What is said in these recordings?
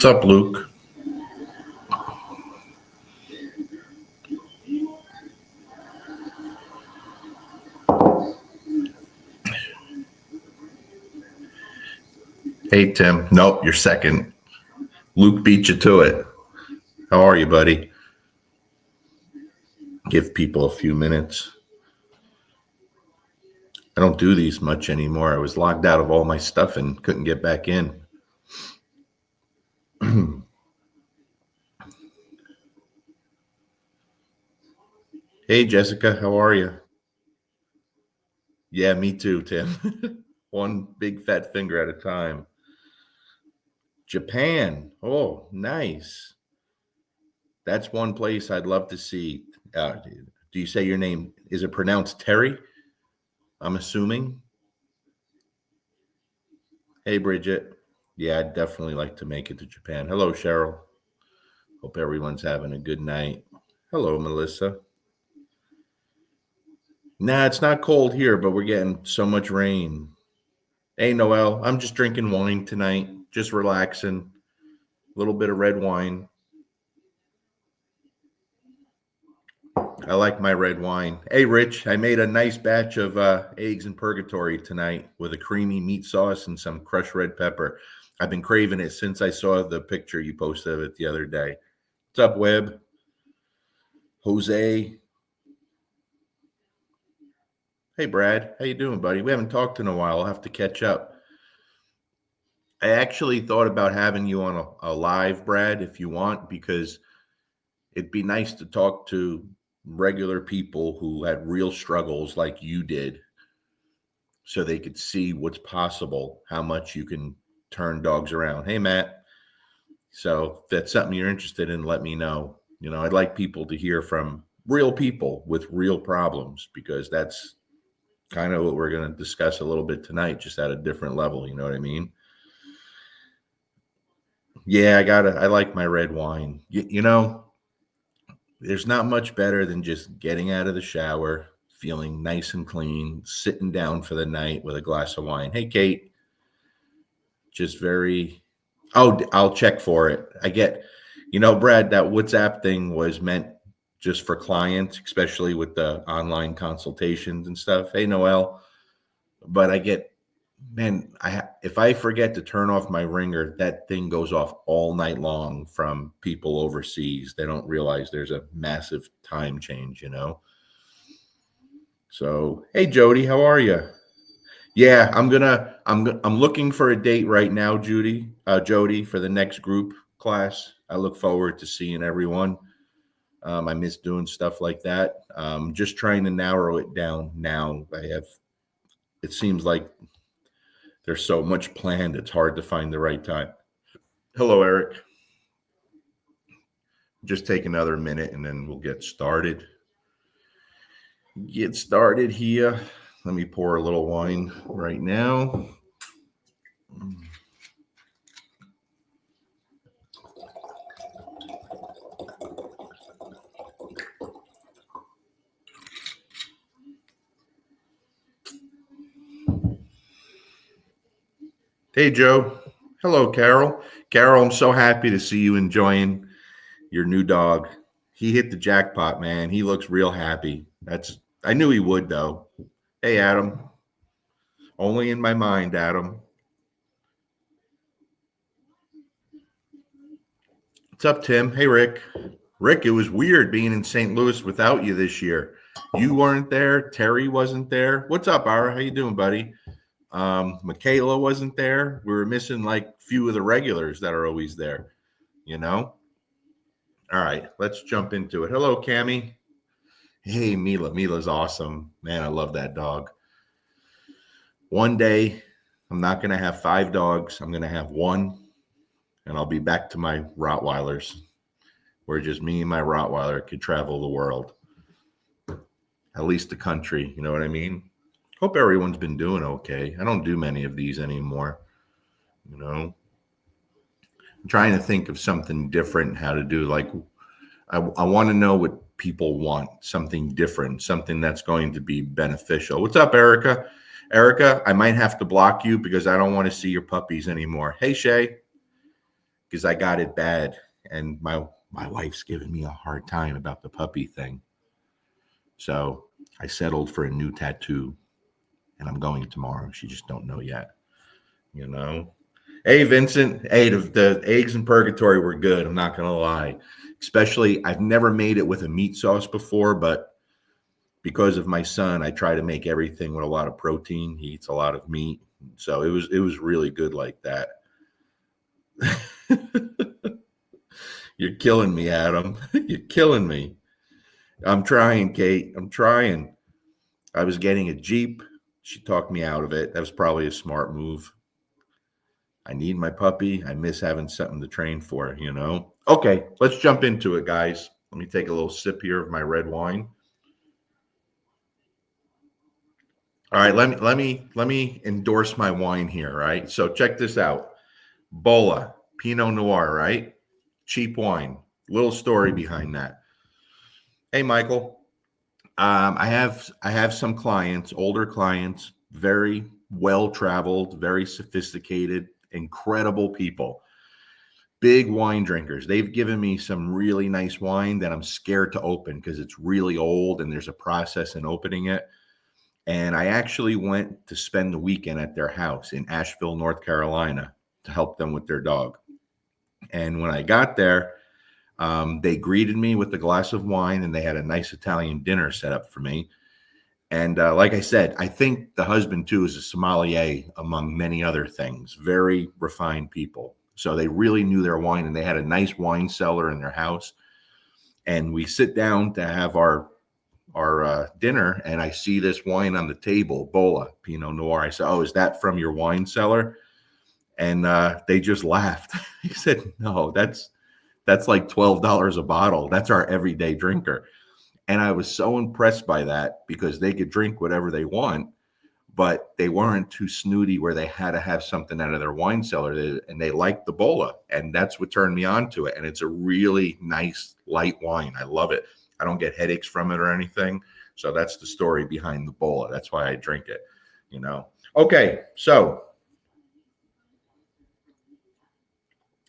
What's up, Luke? Hey, Tim. Nope, you're second. Luke beat you to it. How are you, buddy? Give people a few minutes. I don't do these much anymore. I was logged out of all my stuff and couldn't get back in. Hey, Jessica. How are you? Yeah, me too, Tim. One big fat finger at a time. Japan. Oh, nice. That's one place I'd love to see. Do you say your name? Is it pronounced Terry? I'm assuming. Hey, Bridget. Yeah, I'd definitely like to make it to Japan. Hello, Cheryl. Hope everyone's having a good night. Hello, Melissa. Nah, it's not cold here, but we're getting so much rain. Hey, Noel. I'm just drinking wine tonight, just relaxing. A little bit of red wine. I like my red wine. Hey, Rich, I made a nice batch of eggs in purgatory tonight with a creamy meat sauce and some crushed red pepper. I've been craving it since I saw the picture you posted of it the other day. What's up, Webb? Jose? Hey, Brad. How you doing, buddy? We haven't talked in a while. I'll have to catch up. I actually thought about having you on a live, Brad, if you want, because it'd be nice to talk to regular people who had real struggles like you did so they could see what's possible, how much you can turn dogs around. Hey, Matt. So if that's something you're interested in, let me know. I'd like people to hear from real people with real problems because that's kind of what we're going to discuss a little bit tonight, just at a different level. You know what I mean? Yeah, I like my red wine. There's not much better than just getting out of the shower, feeling nice and clean, sitting down for the night with a glass of wine. Hey, Kate, just very, oh, I'll check for it. Brad, that WhatsApp thing was meant just for clients, especially with the online consultations and stuff. Hey, Noel, but man, if I forget to turn off my ringer, that thing goes off all night long from people overseas. They don't realize there's a massive time change. So, hey, Jody, how are you? Yeah, I'm looking for a date right now, Jody, for the next group class. I look forward to seeing everyone. I miss doing stuff like that. Just trying to narrow it down now. It seems like there's so much planned, it's hard to find the right time. Hello, Eric. Just take another minute and then we'll get started. Here. Let me pour a little wine right now. Hey, Joe. Hello, Carol. Carol, I'm so happy to see you enjoying your new dog. He hit the jackpot, man. He looks real happy. I knew he would, though. Hey, Adam. Only in my mind, Adam. What's up, Tim? Hey, Rick. Rick, it was weird being in St. Louis without you this year. You weren't there. Terry wasn't there. What's up, Ara? How you doing, buddy? Michaela wasn't there. We were missing like a few of the regulars that are always there, you know? All right, let's jump into it. Hello, Cammy. Hey, Mila. Mila's awesome. Man, I love that dog. One day, I'm not going to have 5 dogs. I'm going to have one, and I'll be back to my Rottweilers, where just me and my Rottweiler could travel the world, at least the country. You know what I mean? Hope everyone's been doing okay. I don't do many of these anymore. You know, I'm trying to think of something different, how to do. Like, I want to know what people want, something different, something that's going to be beneficial. What's up, Erica? Erica, I might have to block you because I don't want to see your puppies anymore. Hey, Shay, because I got it bad, and my wife's giving me a hard time about the puppy thing. So I settled for a new tattoo, and I'm going tomorrow. She just don't know yet. You know. Hey, Vincent. Hey, the eggs in purgatory were good. I'm not gonna lie. Especially, I've never made it with a meat sauce before, but because of my son, I try to make everything with a lot of protein. He eats a lot of meat, so it was really good like that. You're killing me, Adam. You're killing me. I'm trying, Kate. I'm trying. I was getting a Jeep. She talked me out of it. That was probably a smart move. I need my puppy. I miss having something to train for. Okay, let's jump into it, guys. Let me take a little sip here of my red wine. All right, let me endorse my wine here, right? So check this out. Bola, Pinot Noir, right? Cheap wine. Little story behind that. Hey, Michael. I have some clients, older clients, very well traveled, very sophisticated, incredible people, big wine drinkers. They've given me some really nice wine that I'm scared to open because it's really old and there's a process in opening it. And I actually went to spend the weekend at their house in Asheville, North Carolina, to help them with their dog. And when I got there, they greeted me with a glass of wine and they had a nice Italian dinner set up for me. And like I said, I think the husband too is a sommelier among many other things. Very refined people. So they really knew their wine, and they had a nice wine cellar in their house. And we sit down to have our dinner, and I see this wine on the table, Bola Pinot Noir. I said, "Oh, is that from your wine cellar?" And they just laughed. He said, "No, that's like $12 a bottle. That's our everyday drinker." And I was so impressed by that because they could drink whatever they want, but they weren't too snooty where they had to have something out of their wine cellar. And they liked the Bola. And that's what turned me on to it. And it's a really nice, light wine. I love it. I don't get headaches from it or anything. So that's the story behind the Bola. That's why I drink it. Okay, so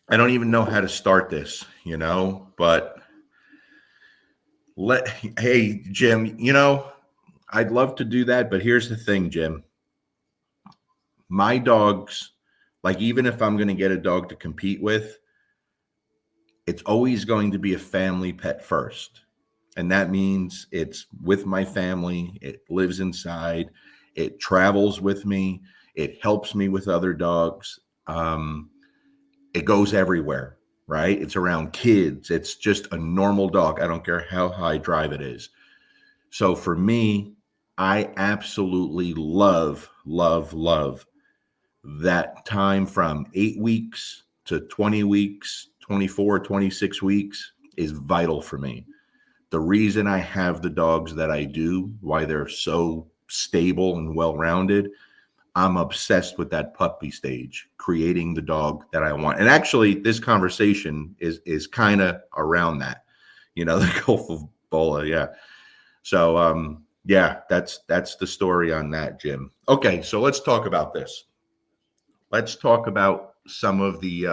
I don't even know how to start this, but hey, Jim, I'd love to do that, but here's the thing, Jim. My dogs, like, even if I'm going to get a dog to compete with, it's always going to be a family pet first. And that means it's with my family, it lives inside, it travels with me, it helps me with other dogs. It goes everywhere, right? It's around kids. It's just a normal dog. I don't care how high drive it is. So for me, I absolutely love, love, love that time from 8 weeks to 20 weeks, 24, 26 weeks is vital for me. The reason I have the dogs that I do, why they're so stable and well rounded, I'm obsessed with that puppy stage, creating the dog that I want. And actually, this conversation is kind of around that, the Gulf of Bola. Yeah. So yeah, that's the story on that, Jim. Okay, so let's talk about this. Let's talk about some of the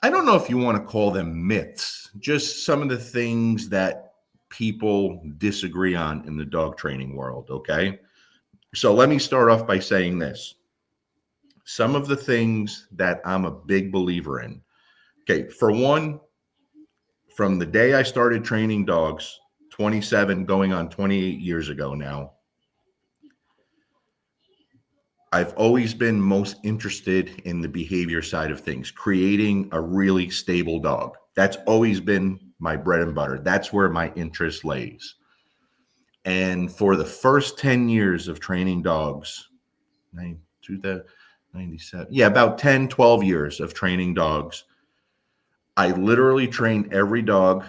I don't know if you want to call them myths, just some of the things that people disagree on in the dog training world, okay? So let me start off by saying this. Some of the things that I'm a big believer in. Okay, for one, from the day I started training dogs, 27 going on 28 years ago now, I've always been most interested in the behavior side of things, creating a really stable dog. That's always been my bread and butter. That's where my interest lays. And for the first 10 years of training dogs, 97, yeah, about 10, 12 years of training dogs, I literally trained every dog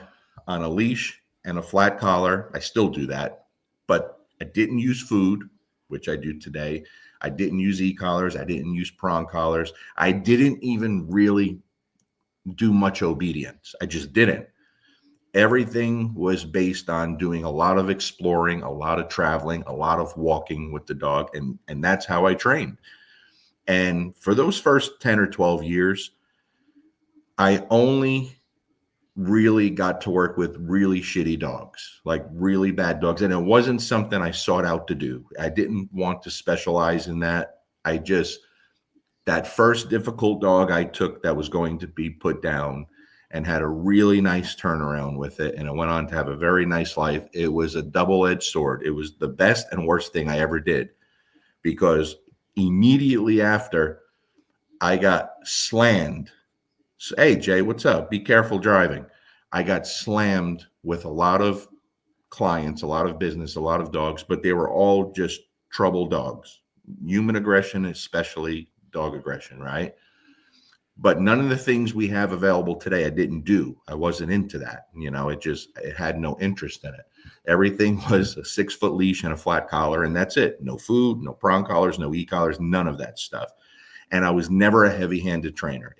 on a leash and a flat collar. I still do that, but I didn't use food, which I do today. I didn't use e-collars. I didn't use prong collars. I didn't even really do much obedience. I just didn't. Everything was based on doing a lot of exploring, a lot of traveling, a lot of walking with the dog. And that's how I trained. And for those first 10 or 12 years, I only really got to work with really shitty dogs, like really bad dogs. And it wasn't something I sought out to do. I didn't want to specialize in that. That first difficult dog I took that was going to be put down and had a really nice turnaround with it. And it went on to have a very nice life. It was a double-edged sword. It was the best and worst thing I ever did, because immediately after I got slammed. So, hey, Jay, what's up? Be careful driving. I got slammed with a lot of clients, a lot of business, a lot of dogs, but they were all just trouble dogs. Human aggression, especially dog aggression, right? But none of the things we have available today I didn't do. I wasn't into that. It had no interest in it. Everything was a 6-foot leash and a flat collar, and that's it. No food, no prong collars, no e-collars, none of that stuff. And I was never a heavy-handed trainer.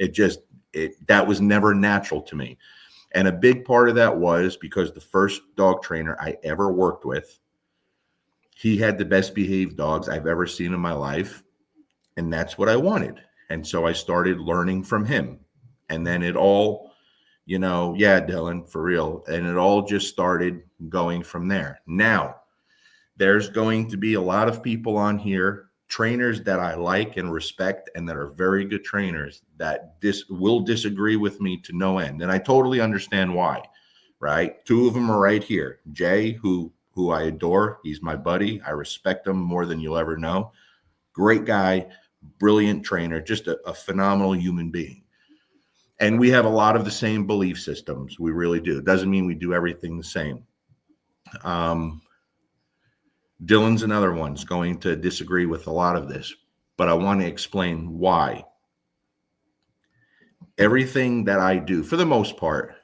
That was never natural to me. And a big part of that was because the first dog trainer I ever worked with, he had the best behaved dogs I've ever seen in my life. And that's what I wanted. And so I started learning from him. And then it all, yeah, Dylan, for real. And it all just started going from there. Now, there's going to be a lot of people on here, trainers that I like and respect and that are very good trainers, that will disagree with me to no end. And I totally understand why, right? 2 of them are right here. Jay, who I adore. He's my buddy. I respect him more than you'll ever know. Great guy, brilliant trainer, just a phenomenal human being. And we have a lot of the same belief systems. We really do. It doesn't mean we do everything the same. Dylan's another one's going to disagree with a lot of this, but I want to explain why. Everything that I do, for the most part,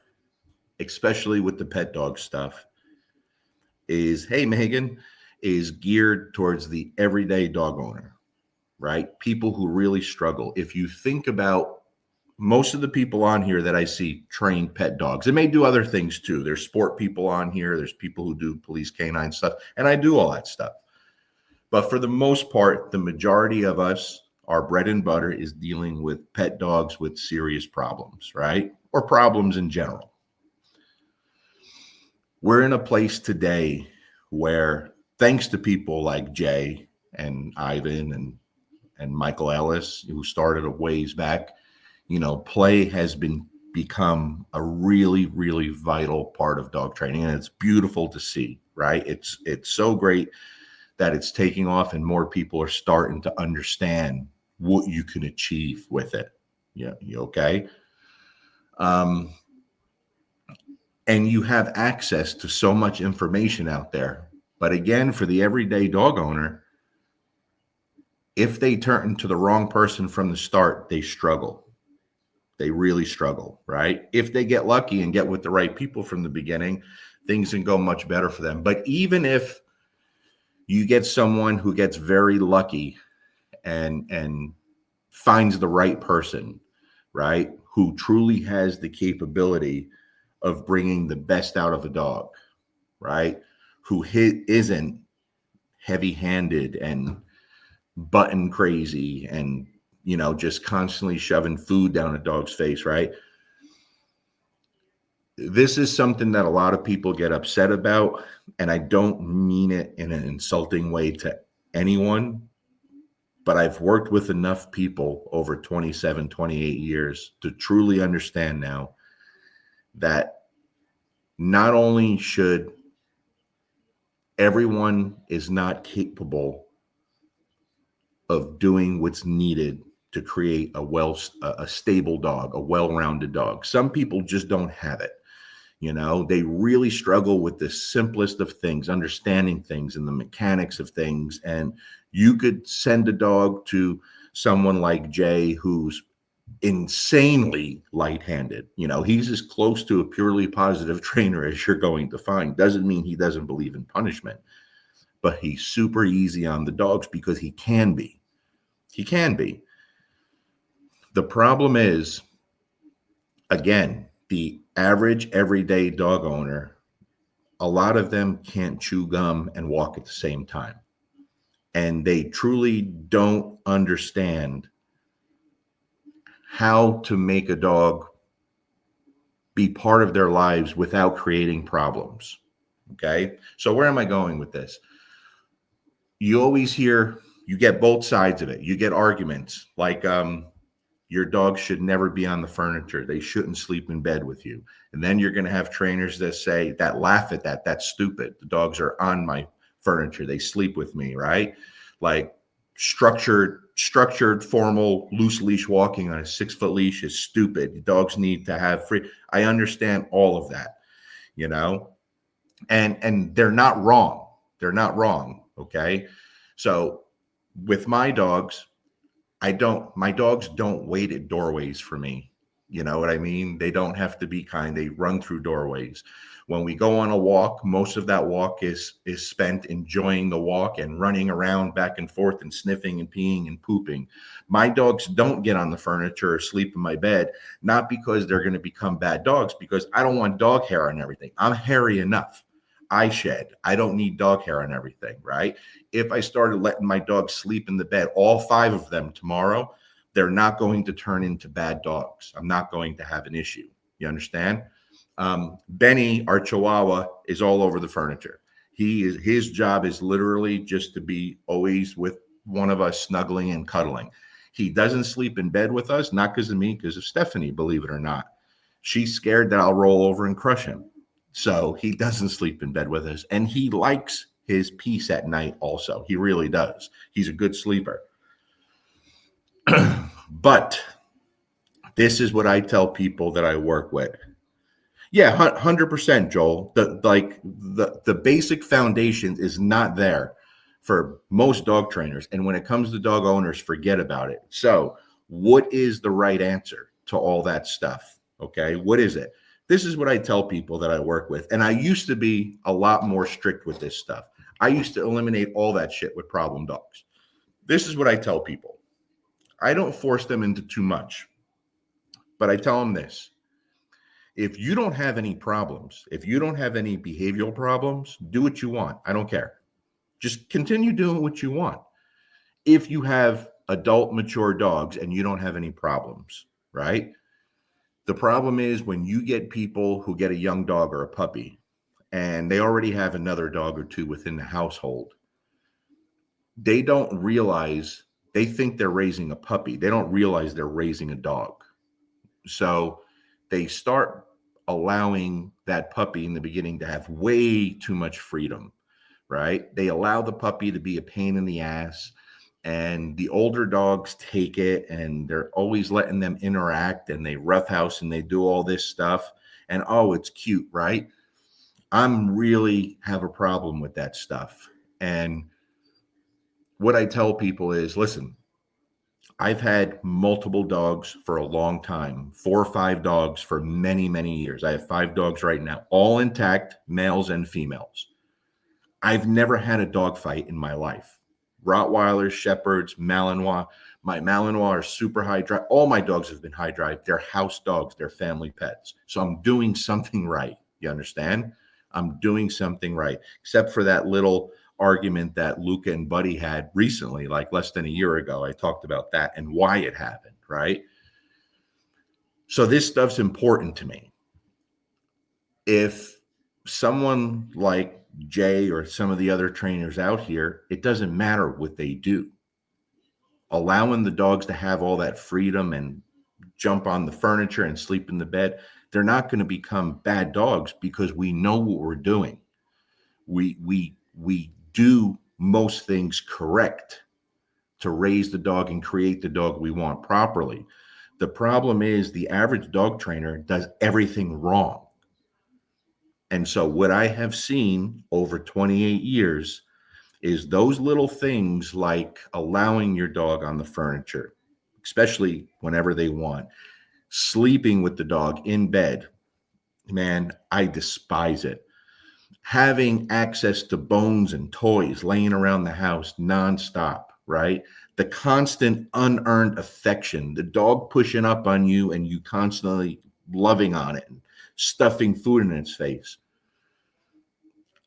especially with the pet dog stuff, is, hey, Megan, is geared towards the everyday dog owner, right? People who really struggle. If you think about most of the people on here that I see train pet dogs, they may do other things too. There's sport people on here. There's people who do police canine stuff, and I do all that stuff. But for the most part, the majority of us, our bread and butter is dealing with pet dogs with serious problems, right? Or problems in general. We're in a place today where, thanks to people like Jay and Ivan and Michael Ellis, who started a ways back, play has become a really, really vital part of dog training. And it's beautiful to see, right? It's so great that it's taking off and more people are starting to understand what you can achieve with it. Yeah. You okay? And you have access to so much information out there. But again, for the everyday dog owner, if they turn to the wrong person from the start, they struggle. They really struggle, right? If they get lucky and get with the right people from the beginning, things can go much better for them. But even if you get someone who gets very lucky and finds the right person, right, who truly has the capability of bringing the best out of a dog, right, who isn't heavy-handed and button crazy and just constantly shoving food down a dog's face, right? This is something that a lot of people get upset about, and I don't mean it in an insulting way to anyone, but I've worked with enough people over 27, 28 years to truly understand now that not only should everyone is not capable of doing what's needed to create a stable dog, a well-rounded dog. Some people just don't have it. They really struggle with the simplest of things, understanding things and the mechanics of things. And you could send a dog to someone like Jay, who's insanely light-handed. He's as close to a purely positive trainer as you're going to find. Doesn't mean he doesn't believe in punishment, but he's super easy on the dogs because he can be. He can be. The problem is, again, the average everyday dog owner, a lot of them can't chew gum and walk at the same time. And they truly don't understand how to make a dog be part of their lives without creating problems. Okay. So where am I going with this? You always hear, you get both sides of it. You get arguments like, your dog should never be on the furniture. They shouldn't sleep in bed with you. And then you're going to have trainers that say, that laugh at that. That's stupid. The dogs are on my furniture. They sleep with me, right? Like structured, formal, loose leash walking on a 6-foot leash is stupid. Dogs need to have free. I understand all of that, you know, and they're not wrong. They're not wrong. Okay. So with my dogs, my dogs don't wait at doorways for me. You know what I mean? They don't have to be kind. They run through doorways. When we go on a walk, most of that walk is spent enjoying the walk and running around back and forth and sniffing and peeing and pooping. My dogs don't get on the furniture or sleep in my bed, not because they're going to become bad dogs, because I don't want dog hair on everything. I'm hairy enough. I shed. I don't need dog hair on everything, right? If I started letting my dogs sleep in the bed, all 5 of them tomorrow, they're not going to turn into bad dogs. I'm not going to have an issue. You understand? Benny, our Chihuahua, is all over the furniture. His job is literally just to be always with one of us, snuggling and cuddling. He doesn't sleep in bed with us, not because of me, because of Stephanie, believe it or not. She's scared that I'll roll over and crush him. So he doesn't sleep in bed with us. And he likes his peace at night also. He really does. He's a good sleeper. But this is what I tell people that I work with. Yeah, 100%, Joel. The basic foundation is not there for most dog trainers. And when it comes to dog owners, forget about it. So what is the right answer to all that stuff? Okay, what is it? This is what I tell people that I work with. And I used to be a lot more strict with this stuff. I used to eliminate all that shit with problem dogs. This is what I tell people. I don't force them into too much, but I tell them this. If you don't have any problems, if you don't have any behavioral problems, do what you want. I don't care. Just continue doing what you want. If you have adult, mature dogs and you don't have any problems, right? The problem is when you get people who get a young dog or a puppy and they already have another dog or two within the household, they don't realize, they think they're raising a puppy. They don't realize they're raising a dog. So they start allowing that puppy in the beginning to have way too much freedom, right? They allow the puppy to be a pain in the ass, and the older dogs take it and they're always letting them interact and they roughhouse and they do all this stuff. And oh, it's cute, right? I'm really have a problem with that stuff. And what I tell people is, listen, I've had multiple dogs for a long time, 4 or 5 dogs for many, many years. I have 5 dogs right now, all intact, males and females. I've never had a dog fight in my life. Rottweilers, Shepherds, Malinois. My Malinois are super high drive. All my dogs have been high drive. They're house dogs. They're family pets. So I'm doing something right. You understand? I'm doing something right, except for that little argument that Luca and Buddy had recently, like less than a year ago. I talked about that and why it happened, right? So this stuff's important to me. If someone like Jay or some of the other trainers out here, it doesn't matter what they do. Allowing the dogs to have all that freedom and jump on the furniture and sleep in the bed, they're not going to become bad dogs because we know what we're doing. We do most things correct to raise the dog and create the dog we want properly. The problem is the average dog trainer does everything wrong. And so what I have seen over 28 years is those little things like allowing your dog on the furniture, especially whenever they want, sleeping with the dog in bed. Man, I despise it. having access to bones and toys laying around the house nonstop, right? The constant unearned affection, the dog pushing up on you and you constantly loving on it and stuffing food in its face.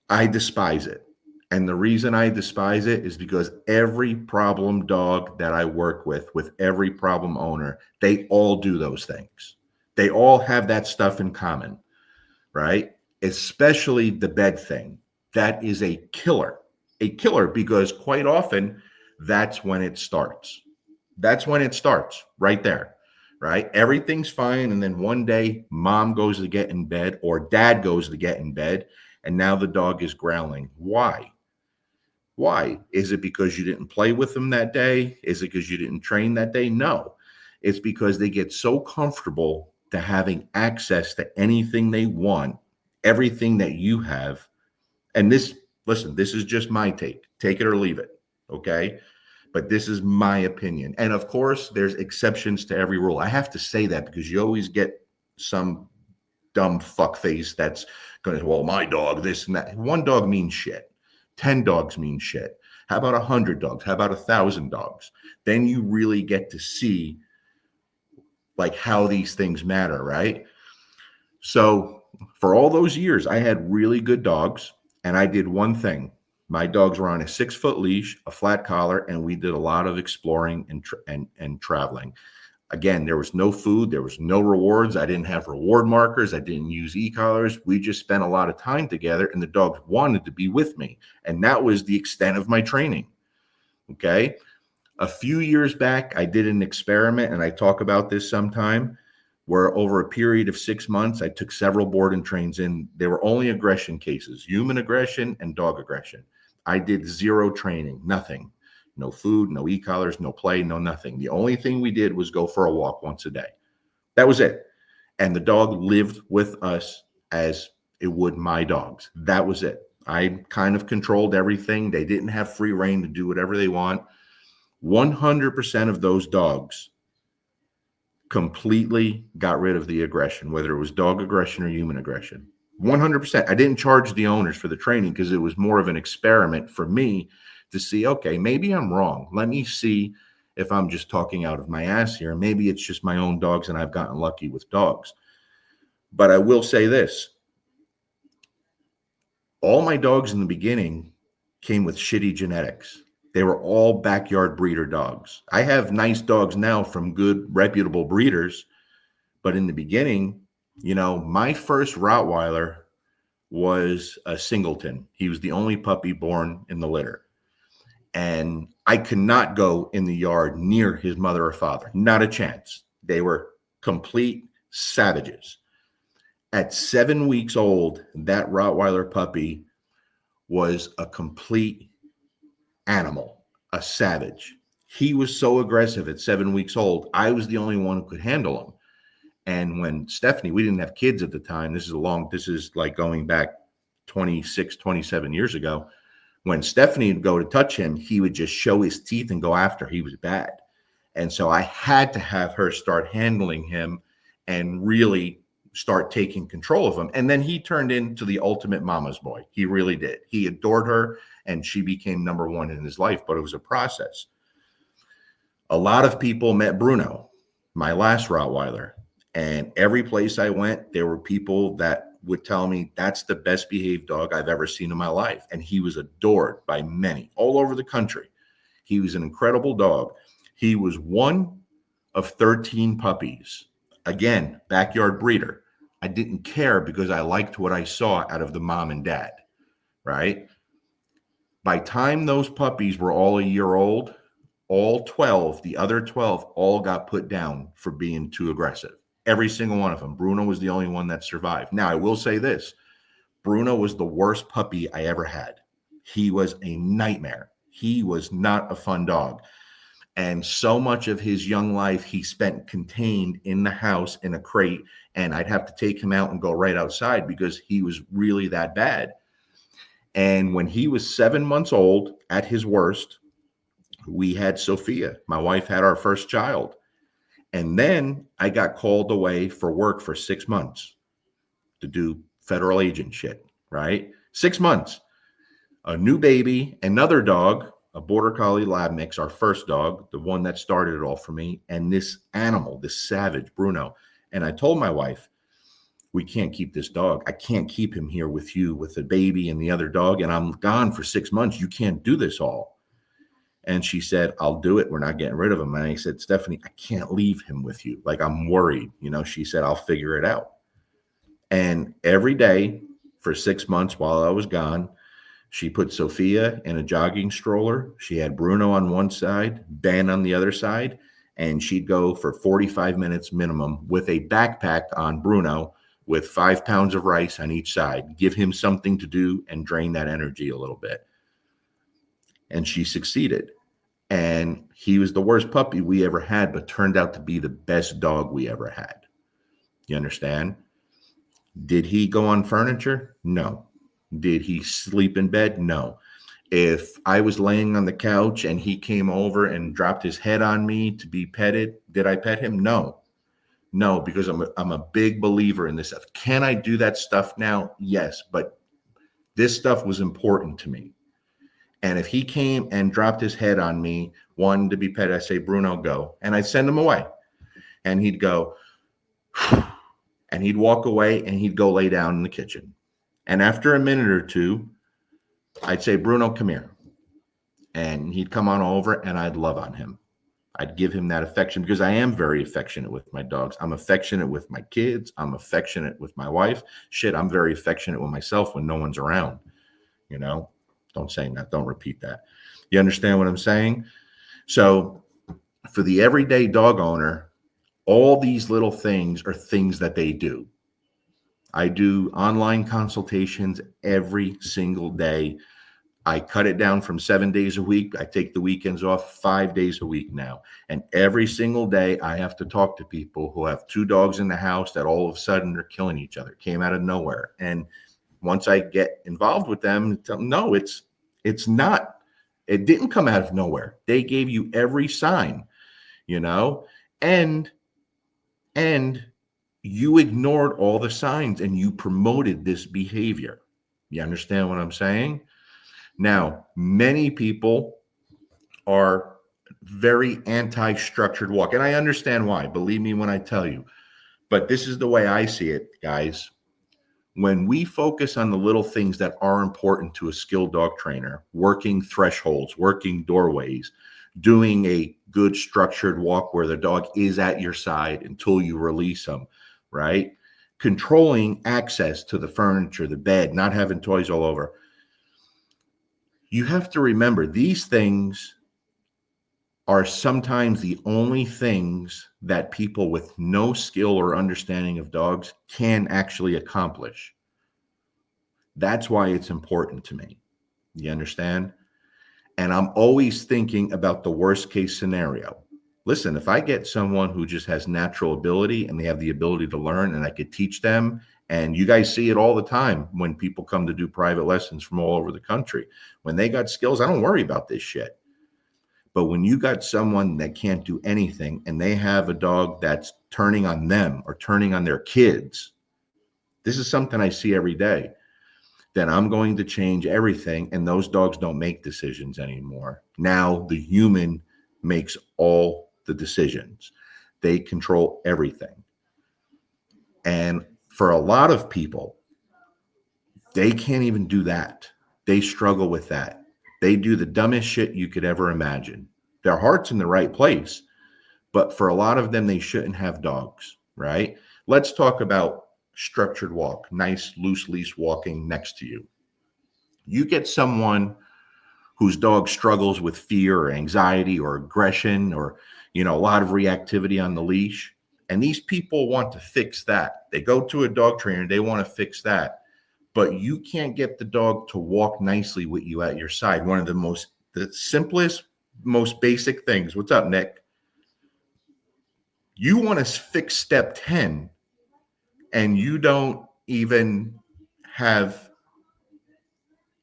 I despise it. And the reason I despise it is because every problem dog that I work with every problem owner, they all do those things. They all have that stuff in common, right? Especially the bed thing. That is a killer because quite often that's when it starts. That's when it starts right there, right? Everything's fine. And then one day mom goes to get in bed or dad goes to get in bed. And now the dog is growling. Why? Why? Is it because you didn't play with them that day? Is it because you didn't train that day? No. It's because they get so comfortable to having access to anything they want, everything that you have. And this, listen, this is just my take. Take it or leave it. Okay. But this is my opinion. And of course, there's exceptions to every rule. I have to say that because you always get some dumb fuckface that's going to, well, my dog, this and that. One dog means shit. 10 dogs mean shit. How about 100 dogs? How about 1,000 dogs? Then you really get to see like how these things matter, right? So for all those years, I had really good dogs, and I did one thing. My dogs were on a 6-foot leash, a flat collar, and we did a lot of exploring and traveling. Again, there was no food, there was no rewards. I didn't have reward markers. I didn't use e-collars. We just spent a lot of time together, and the dogs wanted to be with me. And that was the extent of my training. Okay. A few years back, I did an experiment, and I talk about this sometime, where over a period of 6 months, I took several board and trains in. There were only aggression cases, human aggression and dog aggression. I did zero training, nothing. No food, no e-collars, no play, no nothing. The only thing we did was go for a walk once a day. That was it. And the dog lived with us as it would my dogs. That was it. I kind of controlled everything. They didn't have free reign to do whatever they want. 100% of those dogs completely got rid of the aggression, whether it was dog aggression or human aggression. 100%. I didn't charge the owners for the training because it was more of an experiment for me to see, okay, maybe I'm wrong. Let me see if I'm just talking out of my ass here. Maybe it's just my own dogs and I've gotten lucky with dogs. But I will say this. All my dogs in the beginning came with shitty genetics. They were all backyard breeder dogs. I have nice dogs now from good, reputable breeders. But in the beginning, my first Rottweiler was a singleton. He was the only puppy born in the litter. And I could not go in the yard near his mother or father. Not a chance. They were complete savages. At 7 weeks old, that Rottweiler puppy was a complete animal, a savage. He was so aggressive at 7 weeks old. I was the only one who could handle him. And when Stephanie, we didn't have kids at the time. This is like going back 26, 27 years ago. When Stephanie would go to touch him, he would just show his teeth and go after. He was bad. And so I had to have her start handling him and really start taking control of him. And then he turned into the ultimate mama's boy. He really did. He adored her and she became number one in his life, but it was a process. A lot of people met Bruno, my last Rottweiler. And every place I went, there were people that would tell me that's the best behaved dog I've ever seen in my life. And he was adored by many all over the country. He was an incredible dog. He was one of 13 puppies. Again, backyard breeder. I didn't care because I liked what I saw out of the mom and dad, right? By time those puppies were all a year old, all 12, the other 12, all got put down for being too aggressive. Every single one of them. Bruno was the only one that survived. Now, I will say this. Bruno was the worst puppy I ever had. He was a nightmare. He was not a fun dog. And so much of his young life he spent contained in the house in a crate, and I'd have to take him out and go right outside because he was really that bad. And when he was 7 months old at his worst, we had Sophia. My wife had our first child. And then I got called away for work for 6 months to do federal agent shit, right? 6 months. A new baby, another dog, a border collie lab mix, our first dog, the one that started it all for me, and this animal, this savage Bruno. And I told my wife, we can't keep this dog. I can't keep him here with you, with the baby and the other dog, and I'm gone for 6 months. You can't do this all. And she said, I'll do it. We're not getting rid of him. And I said, Stephanie, I can't leave him with you. Like, I'm worried. She said, I'll figure it out. And every day for 6 months while I was gone, she put Sophia in a jogging stroller. She had Bruno on one side, Ben on the other side, and she'd go for 45 minutes minimum with a backpack on Bruno with 5 pounds of rice on each side, give him something to do and drain that energy a little bit. And she succeeded. And he was the worst puppy we ever had, but turned out to be the best dog we ever had. You understand? Did he go on furniture? No. Did he sleep in bed? No. If I was laying on the couch and he came over and dropped his head on me to be petted, did I pet him? No. No, because I'm a big believer in this stuff. Can I do that stuff now? Yes, but this stuff was important to me. And if he came and dropped his head on me, wanted to be petted, I say, Bruno, go. And I'd send him away. And he'd go, and he'd walk away and he'd go lay down in the kitchen. And after a minute or two, I'd say, Bruno, come here. And he'd come on over and I'd love on him. I'd give him that affection because I am very affectionate with my dogs. I'm affectionate with my kids. I'm affectionate with my wife. Shit, I'm very affectionate with myself when no one's around. Don't say that. Don't repeat that. You understand what I'm saying? So for the everyday dog owner, all these little things are things that they do. I do online consultations every single day. I cut it down from 7 days a week. I take the weekends off 5 days a week now. And every single day I have to talk to people who have 2 dogs in the house that all of a sudden are killing each other, came out of nowhere. And once I get involved with them, tell them, no, it's not. It didn't come out of nowhere. They gave you every sign, and you ignored all the signs and you promoted this behavior. You understand what I'm saying? Now, many people are very anti-structured walk, and I understand why. Believe me when I tell you. But this is the way I see it, guys. When we focus on the little things that are important to a skilled dog trainer, working thresholds, working doorways, doing a good structured walk where the dog is at your side until you release them, right? Controlling access to the furniture, the bed, not having toys all over. You have to remember these things are sometimes the only things that people with no skill or understanding of dogs can actually accomplish. That's why it's important to me. You understand? And I'm always thinking about the worst case scenario. Listen, if I get someone who just has natural ability and they have the ability to learn and I could teach them, and you guys see it all the time when people come to do private lessons from all over the country. When they got skills, I don't worry about this shit. But when you got someone that can't do anything and they have a dog that's turning on them or turning on their kids, this is something I see every day. Then I'm going to change everything, and those dogs don't make decisions anymore. Now the human makes all the decisions. They control everything. And for a lot of people, they can't even do that. They struggle with that. They do the dumbest shit you could ever imagine. Their heart's in the right place, but for a lot of them, they shouldn't have dogs, right? Let's talk about structured walk, nice loose leash walking next to you. You get someone whose dog struggles with fear or anxiety or aggression or, a lot of reactivity on the leash. And these people want to fix that. They go to a dog trainer, they want to fix that. But you can't get the dog to walk nicely with you at your side. One of the simplest, most basic things. What's up, Nick? You want to fix step 10 and you don't even have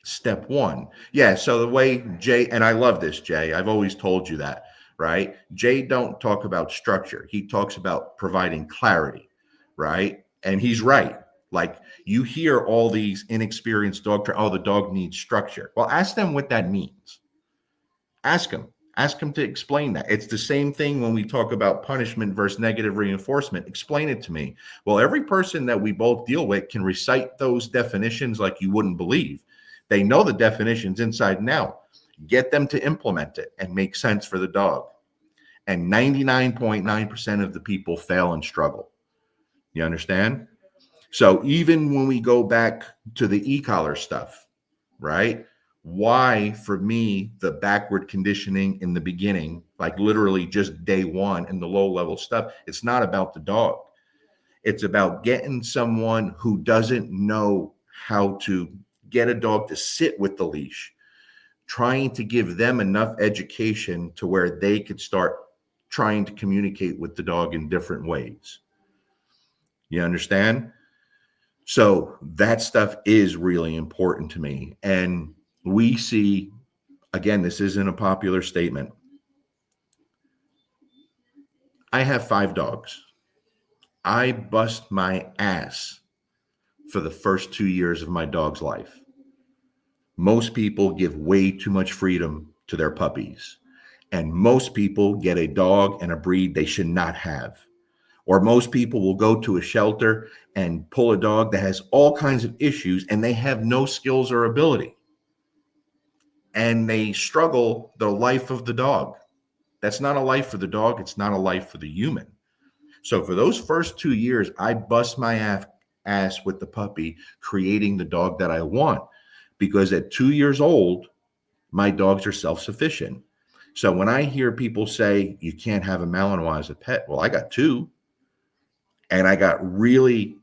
step 1. Yeah. So the way Jay, and I love this, Jay, I've always told you that, right? Jay don't talk about structure. He talks about providing clarity, right? And he's right. Like you hear all these inexperienced oh, the dog needs structure. Well, ask them what that means. Ask them. Ask them to explain that. It's the same thing when we talk about punishment versus negative reinforcement. Explain it to me. Well, every person that we both deal with can recite those definitions like you wouldn't believe. They know the definitions inside and out. Get them to implement it and make sense for the dog. And 99.9% of the people fail and struggle. You understand? So even when we go back to the e-collar stuff, right? Why, for me, the backward conditioning in the beginning, like literally just day one and the low level stuff, it's not about the dog. It's about getting someone who doesn't know how to get a dog to sit with the leash, trying to give them enough education to where they could start trying to communicate with the dog in different ways. You understand? So that stuff is really important to me. And we see, again, this isn't a popular statement. I have 5 dogs. I bust my ass for the first 2 years of my dog's life. Most people give way too much freedom to their puppies. And most people get a dog and a breed they should not have. Or most people will go to a shelter and pull a dog that has all kinds of issues and they have no skills or ability. And they struggle the life of the dog. That's not a life for the dog. It's not a life for the human. So for those first 2 years, I bust my ass with the puppy, creating the dog that I want. Because at 2 years old, my dogs are self-sufficient. So when I hear people say you can't have a Malinois as a pet, well, I got 2. And I got really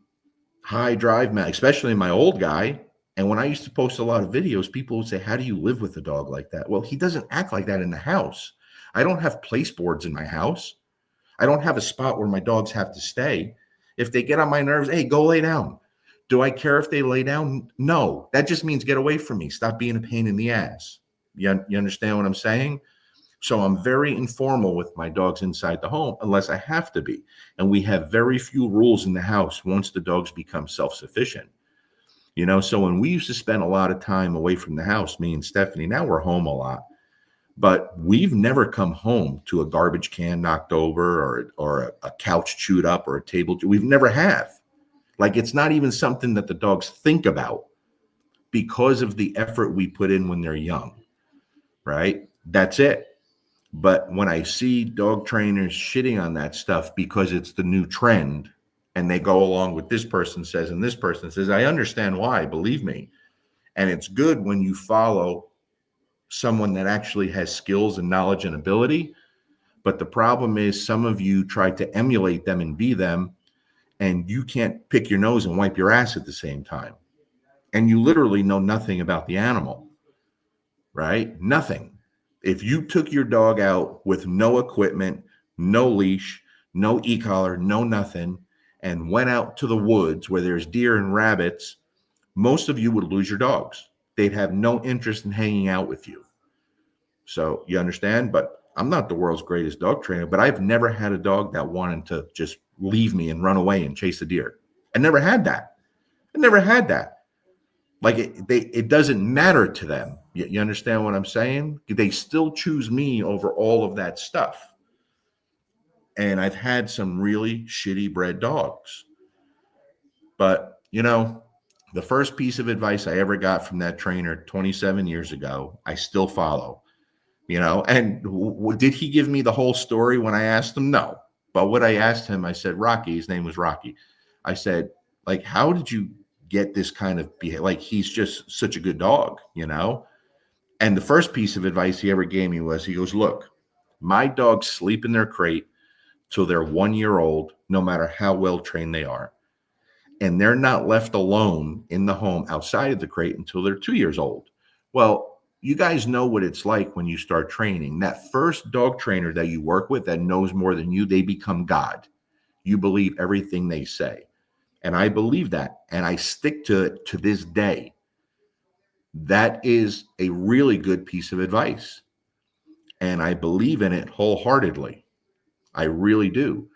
high drive, especially my old guy. And when I used to post a lot of videos, people would say, how do you live with a dog like that? Well, he doesn't act like that in the house. I don't have place boards in my house. I don't have a spot where my dogs have to stay. If they get on my nerves, hey, go lay down. Do I care if they lay down? No. That just means get away from me. Stop being a pain in the ass. You understand what I'm saying? So I'm very informal with my dogs inside the home unless I have to be. And we have very few rules in the house once the dogs become self-sufficient. So when we used to spend a lot of time away from the house, me and Stephanie, now we're home a lot. But we've never come home to a garbage can knocked over or a couch chewed up or a table. We've never have. Like it's not even something that the dogs think about because of the effort we put in when they're young, right? That's it. But when I see dog trainers shitting on that stuff because it's the new trend and they go along with this person says and this person says, I understand why, believe me. And it's good when you follow someone that actually has skills and knowledge and ability. But the problem is some of you try to emulate them and be them, and you can't pick your nose and wipe your ass at the same time. And you literally know nothing about the animal, right? Nothing. If you took your dog out with no equipment, no leash, no e-collar, no nothing, and went out to the woods where there's deer and rabbits, most of you would lose your dogs. They'd have no interest in hanging out with you. So you understand? But I'm not the world's greatest dog trainer, but I've never had a dog that wanted to just leave me and run away and chase a deer. I never had that. I never had that. Like it doesn't matter to them. You understand what I'm saying? They still choose me over all of that stuff. And I've had some really shitty bred dogs. But, the first piece of advice I ever got from that trainer 27 years ago, I still follow. And did he give me the whole story when I asked him? No. But what I asked him, I said, Rocky, his name was Rocky. I said, like, how did you get this kind of behavior? Like, he's just such a good dog, And the first piece of advice he ever gave me was, he goes, look, my dogs sleep in their crate till they're 1 year old, no matter how well trained they are. And they're not left alone in the home outside of the crate until they're 2 years old. Well, you guys know what it's like when you start training. That first dog trainer that you work with that knows more than you, they become God. You believe everything they say. And I believe that. And I stick to it to this day. That is a really good piece of advice. And I believe in it wholeheartedly. I really do.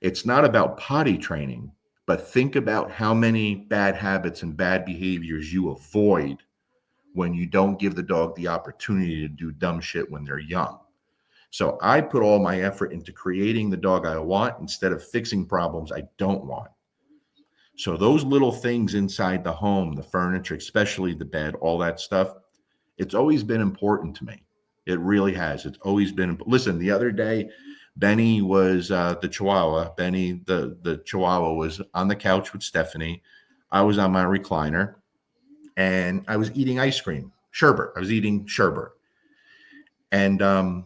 It's not about potty training, But think about how many bad habits and bad behaviors you avoid when you don't give the dog the opportunity to do dumb shit when they're young. So I put all my effort into creating the dog I want instead of fixing problems I don't want. So those little things inside the home, the furniture, especially the bed, all that stuff, it's always been important to me. It really has. It's always been. Listen, the other day, Benny was the Chihuahua. Benny, the Chihuahua, was on the couch with Stephanie. I was on my recliner, and I was eating ice cream, sherbet. I was eating sherbet, and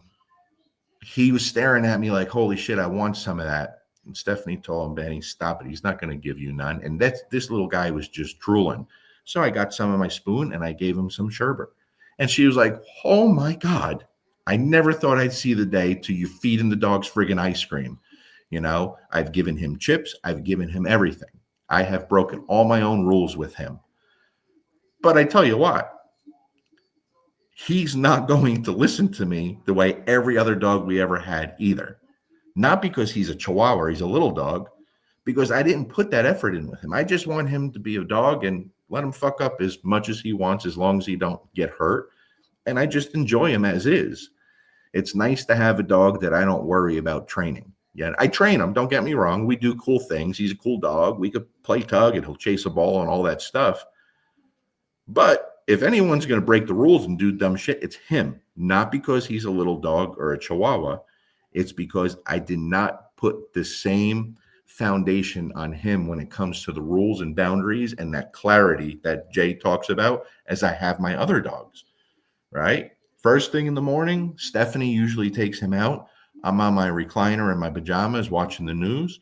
he was staring at me like, "Holy shit, I want some of that." And Stephanie told him, "Benny, stop it. He's not going to give you none." And this little guy was just drooling. So I got some of my spoon and I gave him some sherbet. And she was like, "Oh my God, I never thought I'd see the day till you feeding the dog's friggin' ice cream. You know, I've given him chips. I've given him everything. I have broken all my own rules with him. But I tell you what, he's not going to listen to me the way every other dog we ever had either. Not because he's a Chihuahua, he's a little dog, because I didn't put that effort in with him. I just want him to be a dog and let him fuck up as much as he wants, as long as he don't get hurt. And I just enjoy him as is. It's nice to have a dog that I don't worry about training. Yeah, I train him. Don't get me wrong. We do cool things. He's a cool dog. We could play tug and he'll chase a ball and all that stuff. But if anyone's going to break the rules and do dumb shit, it's him. Not because he's a little dog or a Chihuahua. It's because I did not put the same foundation on him when it comes to the rules and boundaries and that clarity that Jay talks about as I have my other dogs, right? First thing in the morning, Stephanie usually takes him out. I'm on my recliner in my pajamas watching the news.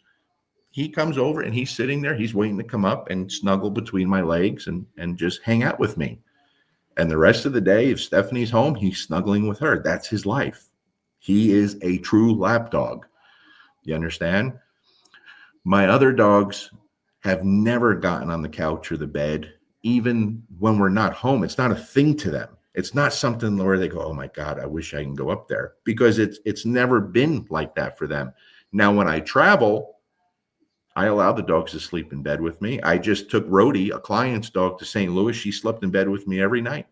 He comes over and he's sitting there. He's waiting to come up and snuggle between my legs and just hang out with me. And the rest of the day, if Stephanie's home, he's snuggling with her. That's his life. He is a true lap dog. You understand? My other dogs have never gotten on the couch or the bed, even when we're not home. It's not a thing to them. It's not something where they go, "Oh my God, I wish I can go up there," because it's never been like that for them. Now, when I travel, I allow the dogs to sleep in bed with me. I just took Rhodey, a client's dog, to St. Louis. She slept in bed with me every night.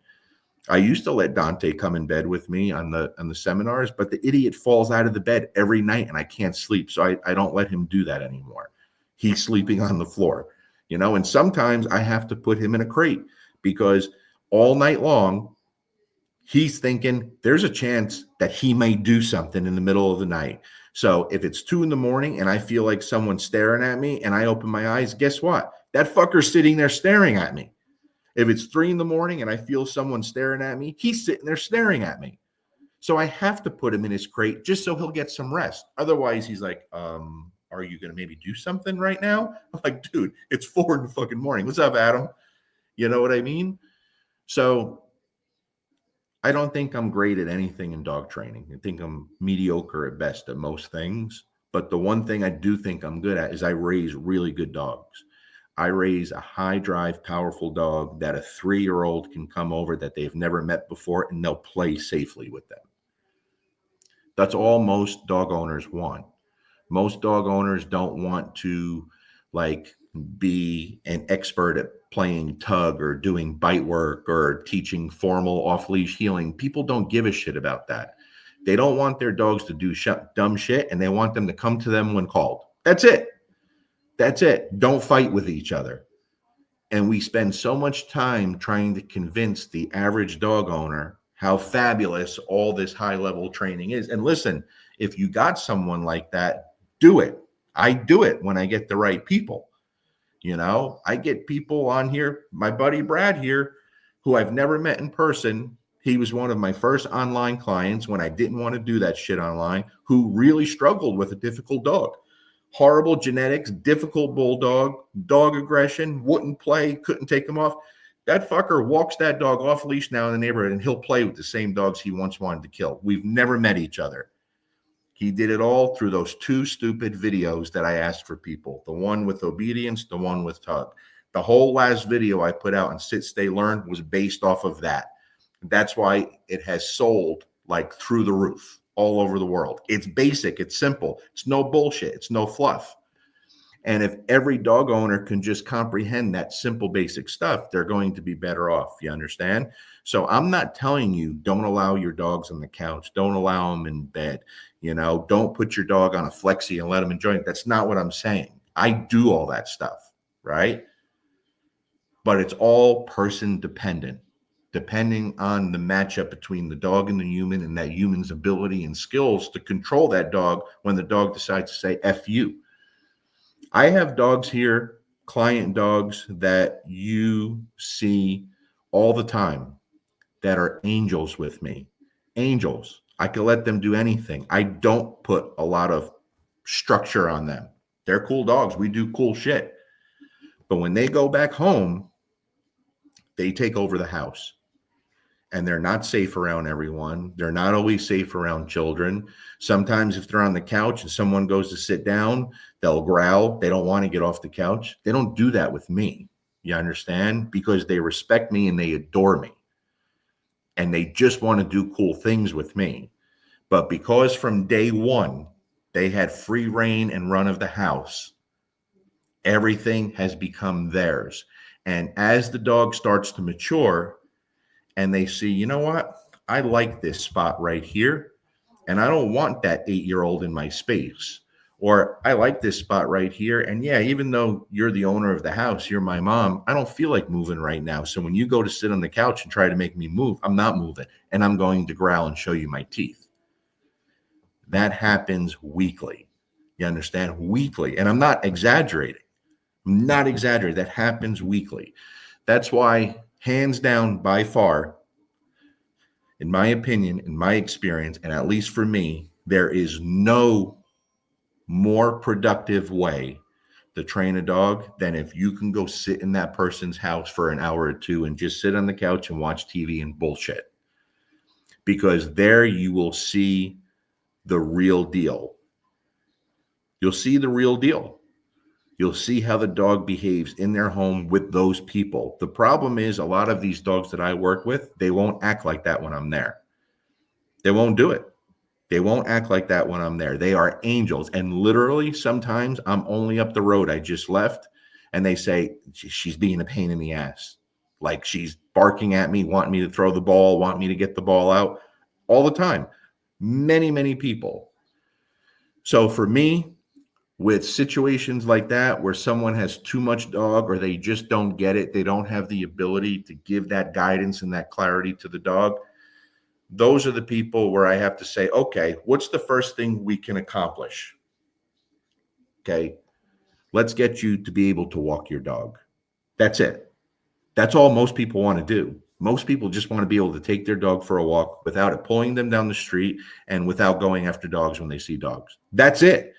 I used to let Dante come in bed with me on the seminars, but the idiot falls out of the bed every night and I can't sleep. So I don't let him do that anymore. He's sleeping on the floor, and sometimes I have to put him in a crate because all night long, he's thinking there's a chance that he may do something in the middle of the night. So if it's 2 a.m. and I feel like someone's staring at me and I open my eyes, guess what? That fucker's sitting there staring at me. If it's 3 a.m. and I feel someone staring at me, he's sitting there staring at me. So I have to put him in his crate just so he'll get some rest. Otherwise, he's like, are you going to maybe do something right now? I'm like, dude, it's 4 in the fucking morning. What's up, Adam? You know what I mean? So I don't think I'm great at anything in dog training. I think I'm mediocre at best at most things. But the one thing I do think I'm good at is I raise really good dogs. I raise a high drive, powerful dog that a 3-year-old can come over that they've never met before and they'll play safely with them. That's all most dog owners want. Most dog owners don't want to be an expert at playing tug or doing bite work or teaching formal off-leash healing. People don't give a shit about that. They don't want their dogs to do dumb shit, and they want them to come to them when called. That's it. That's it. Don't fight with each other. And we spend so much time trying to convince the average dog owner how fabulous all this high-level training is. And listen, if you got someone like that, do it. I do it when I get the right people. I get people on here, my buddy Brad here, who I've never met in person. He was one of my first online clients when I didn't want to do that shit online, who really struggled with a difficult dog. Horrible genetics, difficult bulldog, dog aggression, wouldn't play, couldn't take him off. That fucker walks that dog off leash now in the neighborhood and he'll play with the same dogs he once wanted to kill. We've never met each other. He did it all through those 2 stupid videos that I asked for people. The one with obedience, the one with tug. The whole last video I put out on Sit, Stay, Learn was based off of that. That's why it has sold like through the roof all over the world. It's basic. It's simple. It's no bullshit. It's no fluff. And if every dog owner can just comprehend that simple, basic stuff, they're going to be better off. You understand? So I'm not telling you don't allow your dogs on the couch, don't allow them in bed, don't put your dog on a flexi and let them enjoy it. That's not what I'm saying. I do all that stuff, right? But it's all person dependent, depending on the matchup between the dog and the human and that human's ability and skills to control that dog when the dog decides to say F you. I have dogs here, client dogs that you see all the time that are angels with me. Angels. I can let them do anything. I don't put a lot of structure on them. They're cool dogs. We do cool shit. But when they go back home, they take over the house. And they're not safe around everyone. They're not always safe around children. Sometimes if they're on the couch and someone goes to sit down, they'll growl. They don't want to get off the couch. They don't do that with me. You understand? Because they respect me and they adore me. And they just want to do cool things with me. But because from day one, they had free reign and run of the house, everything has become theirs. And as the dog starts to mature, and they see, you know what? I like this spot right here, and I don't want that 8-year-old in my space. Or I like this spot right here. And yeah, even though you're the owner of the house, you're my mom, I don't feel like moving right now. So when you go to sit on the couch and try to make me move, I'm not moving. And I'm going to growl and show you my teeth. That happens weekly. You understand? Weekly. And I'm not exaggerating. That happens weekly. That's why, hands down, by far, in my opinion, in my experience, and at least for me, there is no more productive way to train a dog than if you can go sit in that person's house for an hour or two and just sit on the couch and watch TV and bullshit. Because there you will see the real deal. You'll see the real deal. You'll see how the dog behaves in their home with those people. The problem is a lot of these dogs that I work with, they won't act like that when I'm there. They won't do it. They won't act like that when I'm there. They are angels. And literally, sometimes I'm only up the road. I just left, and they say, she's being a pain in the ass. Like she's barking at me, wanting me to throw the ball, want me to get the ball out all the time. Many, many people. So for me, with situations like that where someone has too much dog or they just don't get it, they don't have the ability to give that guidance and that clarity to the dog, those are the people where I have to say, okay, what's the first thing we can accomplish? Okay, let's get you to be able to walk your dog. That's it. That's all most people want to do. Most people just want to be able to take their dog for a walk without it pulling them down the street and without going after dogs when they see dogs. That's it.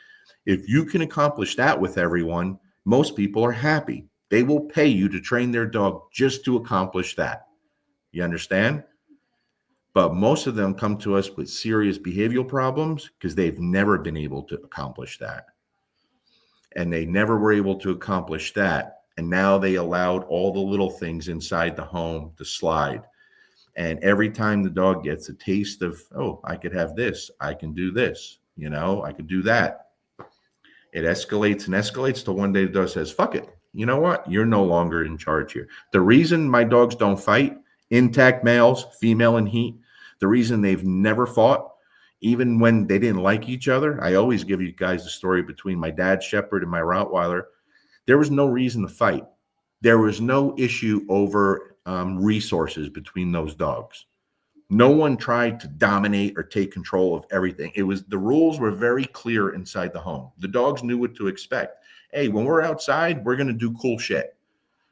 If you can accomplish that with everyone, most people are happy. They will pay you to train their dog just to accomplish that. You understand? But most of them come to us with serious behavioral problems because they've never been able to accomplish that. And they never were able to accomplish that. And now they allowed all the little things inside the home to slide. And every time the dog gets a taste of, oh, I could have this, I can do this, I could do that. It escalates and escalates till one day the dog says, fuck it. You know what? You're no longer in charge here. The reason my dogs don't fight, intact males, female in heat, the reason they've never fought, even when they didn't like each other, I always give you guys the story between my dad's Shepherd and my Rottweiler. There was no reason to fight. There was no issue over resources between those dogs. No one tried to dominate or take control of everything. The rules were very clear inside the home. The dogs knew what to expect. Hey, when we're outside, we're going to do cool shit.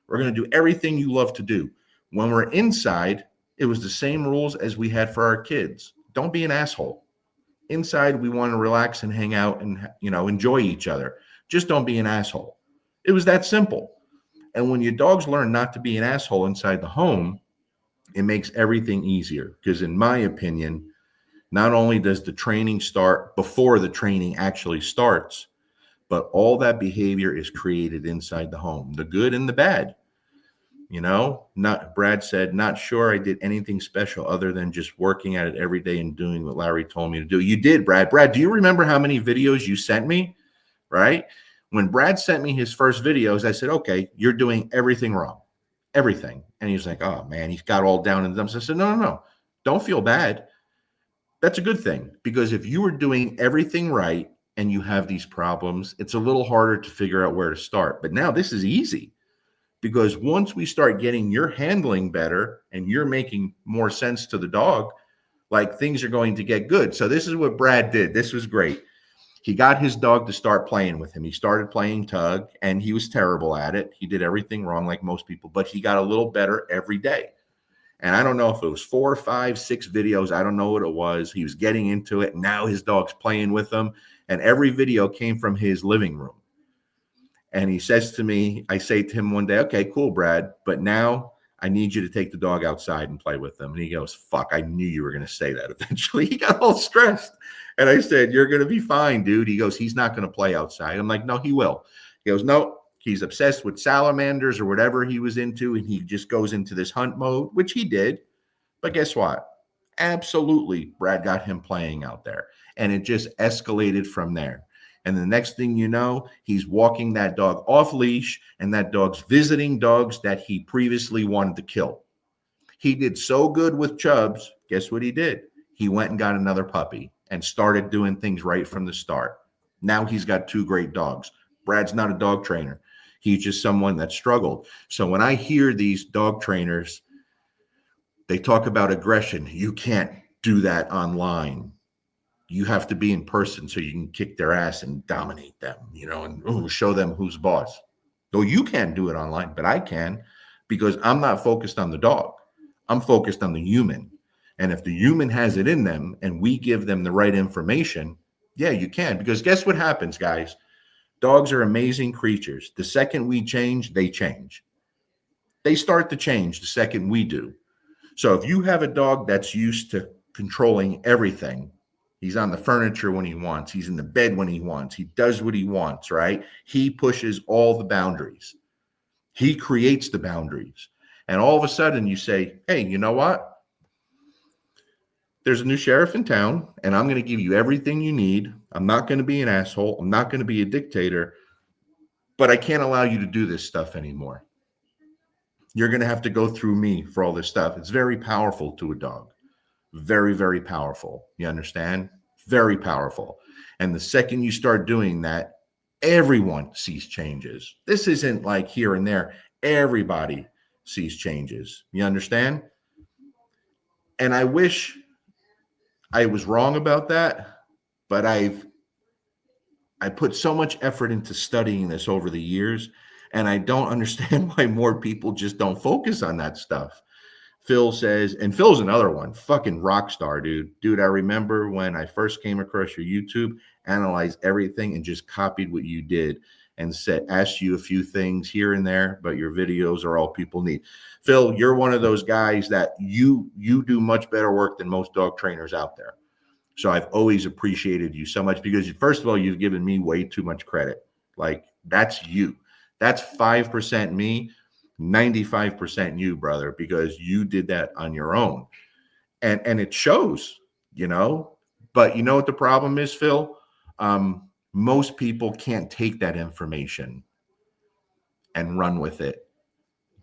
We're going to do everything you love to do. When we're inside, it was the same rules as we had for our kids. Don't be an asshole. Inside, we want to relax and hang out and, enjoy each other. Just don't be an asshole. It was that simple. And when your dogs learn not to be an asshole inside the home, it makes everything easier. Because in my opinion, not only does the training start before the training actually starts, but all that behavior is created inside the home, the good and the bad. Brad said, not sure I did anything special other than just working at it every day and doing what Larry told me to do. You did, Brad. Brad, do you remember how many videos you sent me? Right? When Brad sent me his first videos, I said, okay, you're doing everything wrong. Everything. And he's like, oh man, he's got all down in the dumps. I said, no, no, no. Don't feel bad. That's a good thing, because if you were doing everything right and you have these problems, it's a little harder to figure out where to start. But now this is easy, because once we start getting your handling better and you're making more sense to the dog, like, things are going to get good. So this is what Brad did. This was great. He got his dog to start playing with him. He started playing tug, and he was terrible at it. He did everything wrong like most people, but he got a little better every day. And I don't know if it was 4, 5, 6 videos. I don't know what it was. He was getting into it. Now his dog's playing with him. And every video came from his living room. And he says to me, I say to him one day, okay, cool, Brad, but now I need you to take the dog outside and play with him. And he goes, fuck, I knew you were going to say that eventually. He got all stressed. And I said, you're going to be fine, dude. He goes, he's not going to play outside. I'm like, no, he will. He goes, no, he's obsessed with salamanders or whatever he was into. And he just goes into this hunt mode, which he did. But guess what? Absolutely, Brad got him playing out there. And it just escalated from there. And the next thing you know, he's walking that dog off leash, and that dog's visiting dogs that he previously wanted to kill. He did so good with Chubbs. Guess what he did? He went and got another puppy and started doing things right from the start. Now he's got 2 great dogs. Brad's not a dog trainer. He's just someone that struggled. So when I hear these dog trainers, they talk about aggression. You can't do that online. You have to be in person so you can kick their ass and dominate them, and show them who's boss. Though you can't do it online, but I can, because I'm not focused on the dog. I'm focused on the human. And if the human has it in them and we give them the right information, yeah, you can. Because guess what happens, guys? Dogs are amazing creatures. The second we change, they change. They start to change the second we do. So if you have a dog that's used to controlling everything, he's on the furniture when he wants, he's in the bed when he wants, he does what he wants, right? He pushes all the boundaries. He creates the boundaries. And all of a sudden you say, hey, you know what? There's a new sheriff in town, and I'm going to give you everything you need. I'm not going to be an asshole. I'm not going to be a dictator, but I can't allow you to do this stuff anymore. You're going to have to go through me for all this stuff. It's very powerful to a dog. Very, very powerful. You understand? Very powerful. And the second you start doing that, everyone sees changes. This isn't like here and there. Everybody sees changes. You understand? And I wish I was wrong about that, but I put so much effort into studying this over the years, and I don't understand why more people just don't focus on that stuff. Phil says, and Phil's another one, fucking rock star, dude. Dude, I remember when I first came across your YouTube, analyzed everything and just copied what you did and asked you a few things here and there, but your videos are all people need. Phil, you're one of those guys that you do much better work than most dog trainers out there. So I've always appreciated you so much, because first of all, you've given me way too much credit. Like, that's you. That's 5% me, 95% you, brother, because you did that on your own. And it shows, But you know what the problem is, Phil? Most people can't take that information and run with it.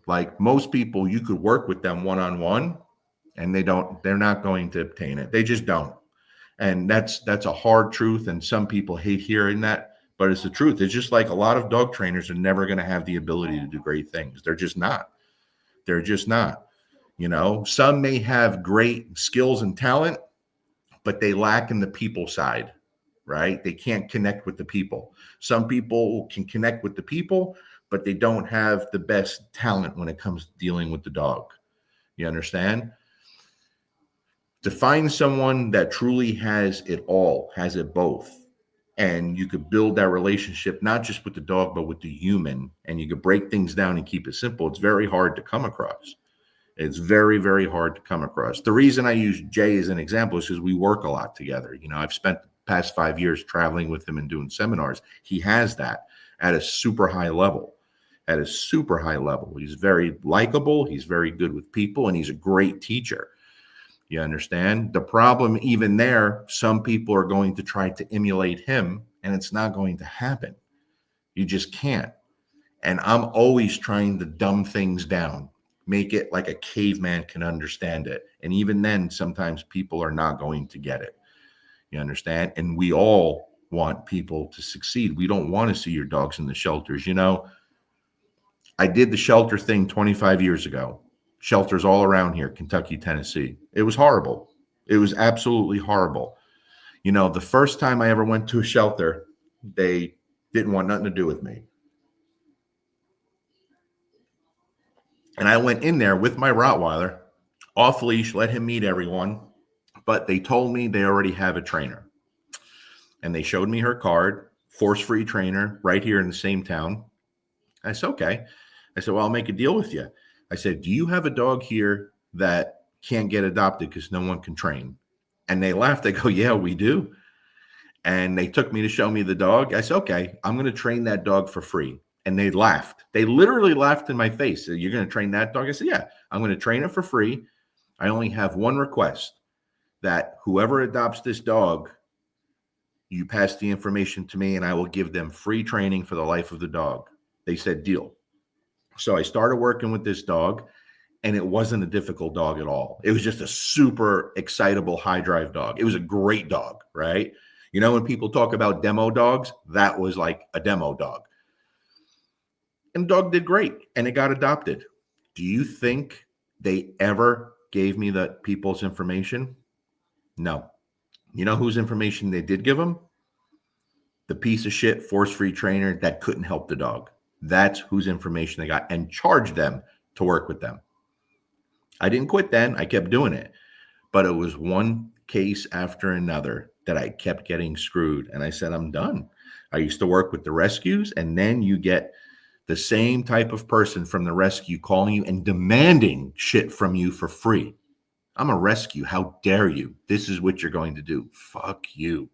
Like, most people, you could work with them one-on-one, and they're not going to obtain it. They just don't. And that's a hard truth. And some people hate hearing that, but it's the truth. It's just like a lot of dog trainers are never going to have the ability to do great things. They're just not. They're just not. Some may have great skills and talent, but they lack in the people side, right? They can't connect with the people. Some people can connect with the people, but they don't have the best talent when it comes to dealing with the dog. You understand? To find someone that truly has it all, has it both, and you could build that relationship, not just with the dog, but with the human, and you could break things down and keep it simple, it's very hard to come across. It's very, very hard to come across. The reason I use Jay as an example is because we work a lot together. I've spent the past 5 years traveling with him and doing seminars. He has that at a super high level. At a super high level. He's very likable. He's very good with people, and he's a great teacher. You understand? The problem, even there, some people are going to try to emulate him, and it's not going to happen. You just can't. And I'm always trying to dumb things down, make it like a caveman can understand it. And even then, sometimes people are not going to get it. You understand? And we all want people to succeed. We don't want to see your dogs in the shelters. I did the shelter thing 25 years ago. Shelters all around here, Kentucky, Tennessee. It was horrible. It was absolutely horrible. The first time I ever went to a shelter, they didn't want nothing to do with me. And I went in there with my Rottweiler, off leash, let him meet everyone. But they told me they already have a trainer. And they showed me her card, force-free trainer, right here in the same town. I said, okay. I said, well, I'll make a deal with you. I said, do you have a dog here that can't get adopted because no one can train? And they laughed. They go, yeah, we do. And they took me to show me the dog. I said, okay, I'm going to train that dog for free. And they laughed. They literally laughed in my face. You're going to train that dog? I said, yeah, I'm going to train it for free. I only have one request, that whoever adopts this dog, you pass the information to me and I will give them free training for the life of the dog. They said, deal. So I started working with this dog, and it wasn't a difficult dog at all. It was just a super excitable, high drive dog. It was a great dog, right? When people talk about demo dogs, that was like a demo dog. And the dog did great, and it got adopted. Do you think they ever gave me the people's information? No. You know whose information they did give them? The piece of shit force-free trainer that couldn't help the dog. That's whose information they got, and charged them to work with them. I didn't quit then. I kept doing it. But it was one case after another that I kept getting screwed. And I said, I'm done. I used to work with the rescues, and then you get the same type of person from the rescue calling you and demanding shit from you for free. I'm a rescue. How dare you? This is what you're going to do. Fuck you.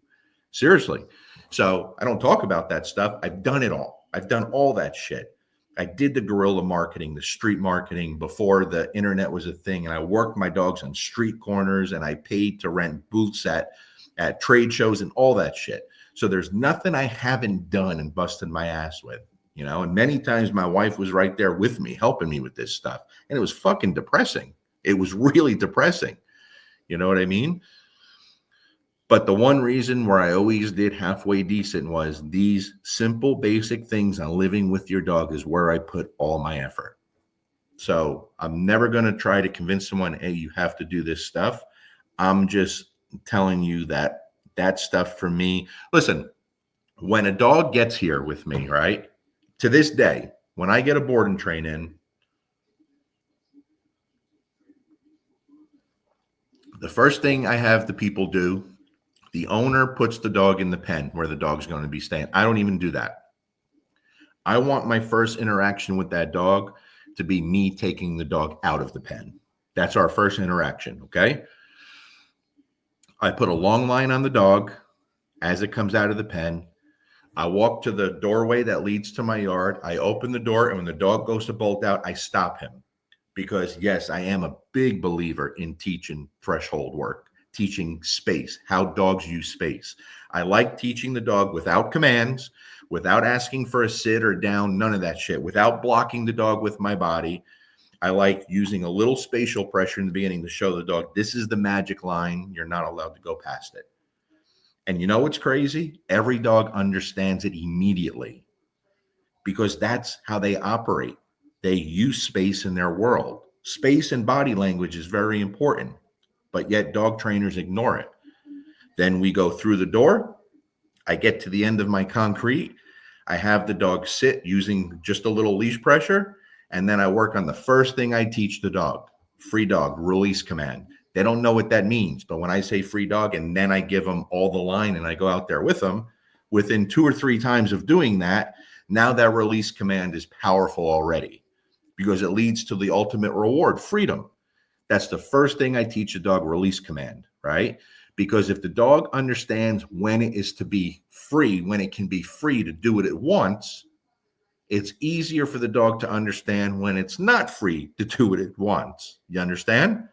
Seriously. So I don't talk about that stuff. I've done it all. I've done all that shit. I did the guerrilla marketing, the street marketing before the internet was a thing. And I worked my dogs on street corners, and I paid to rent booths at trade shows and all that shit. So there's nothing I haven't done and busted my ass with, and many times my wife was right there with me, helping me with this stuff. And it was fucking depressing. It was really depressing. You know what I mean? But the one reason where I always did halfway decent was these simple, basic things on living with your dog is where I put all my effort. So I'm never going to try to convince someone, hey, you have to do this stuff. I'm just telling you that stuff for me. Listen, when a dog gets here with me, right, to this day, when I get a board and train in, the first thing I have the people do, the owner puts the dog in the pen where the dog's going to be staying. I don't even do that. I want my first interaction with that dog to be me taking the dog out of the pen. That's our first interaction, okay? I put a long line on the dog as it comes out of the pen. I walk to the doorway that leads to my yard. I open the door, and when the dog goes to bolt out, I stop him. Because, yes, I am a big believer in teaching threshold work, teaching space, how dogs use space. I like teaching the dog without commands, without asking for a sit or down, none of that shit, without blocking the dog with my body. I like using a little spatial pressure in the beginning to show the dog, this is the magic line. You're not allowed to go past it. And you know what's crazy? Every dog understands it immediately because that's how they operate. They use space in their world. Space and body language is very important, but yet dog trainers ignore it. Then we go through the door. I get to the end of my concrete. I have the dog sit using just a little leash pressure, and then I work on the first thing I teach the dog, free dog, release command. They don't know what that means, but when I say free dog and then I give them all the line and I go out there with them, within 2 or 3 times of doing that, now that release command is powerful already because it leads to the ultimate reward, freedom. That's the first thing I teach a dog, release command, right? Because if the dog understands when it is to be free, when it can be free to do what it wants, it's easier for the dog to understand when it's not free to do what it wants. You understand?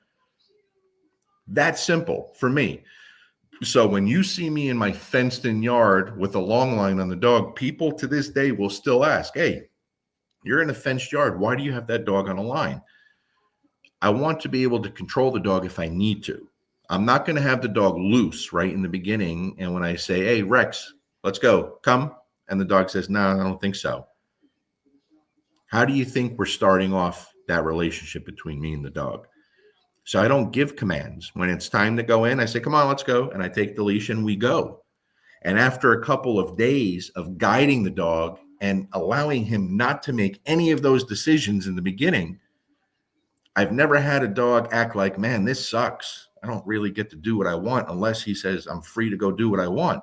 That's simple for me. So when you see me in my fenced in yard with a long line on the dog, people to this day will still ask, hey, you're in a fenced yard. Why do you have that dog on a line? I want to be able to control the dog if I need to. I'm not going to have the dog loose right in the beginning. And when I say, hey, Rex, let's go, come. And the dog says, no, I don't think so. How do you think we're starting off that relationship between me and the dog? So I don't give commands. When it's time to go in, I say, come on, let's go. And I take the leash and we go. And after a couple of days of guiding the dog and allowing him not to make any of those decisions in the beginning, I've never had a dog act like, man, this sucks. I don't really get to do what I want unless he says I'm free to go do what I want.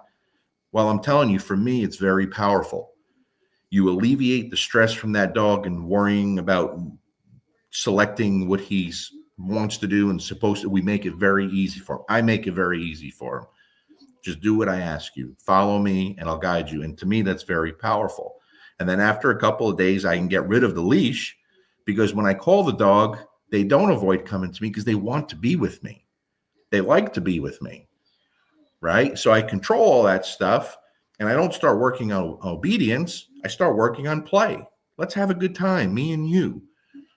Well, I'm telling you, for me, it's very powerful. You alleviate the stress from that dog and worrying about selecting what he wants to do and supposed to. We make it very easy for him. I make it very easy for him. Just do what I ask you. Follow me and I'll guide you. And to me, that's very powerful. And then after a couple of days, I can get rid of the leash, because when I call the dog, they don't avoid coming to me because they want to be with me. They like to be with me, right? So I control all that stuff, and I don't start working on obedience. I start working on play. Let's have a good time, me and you,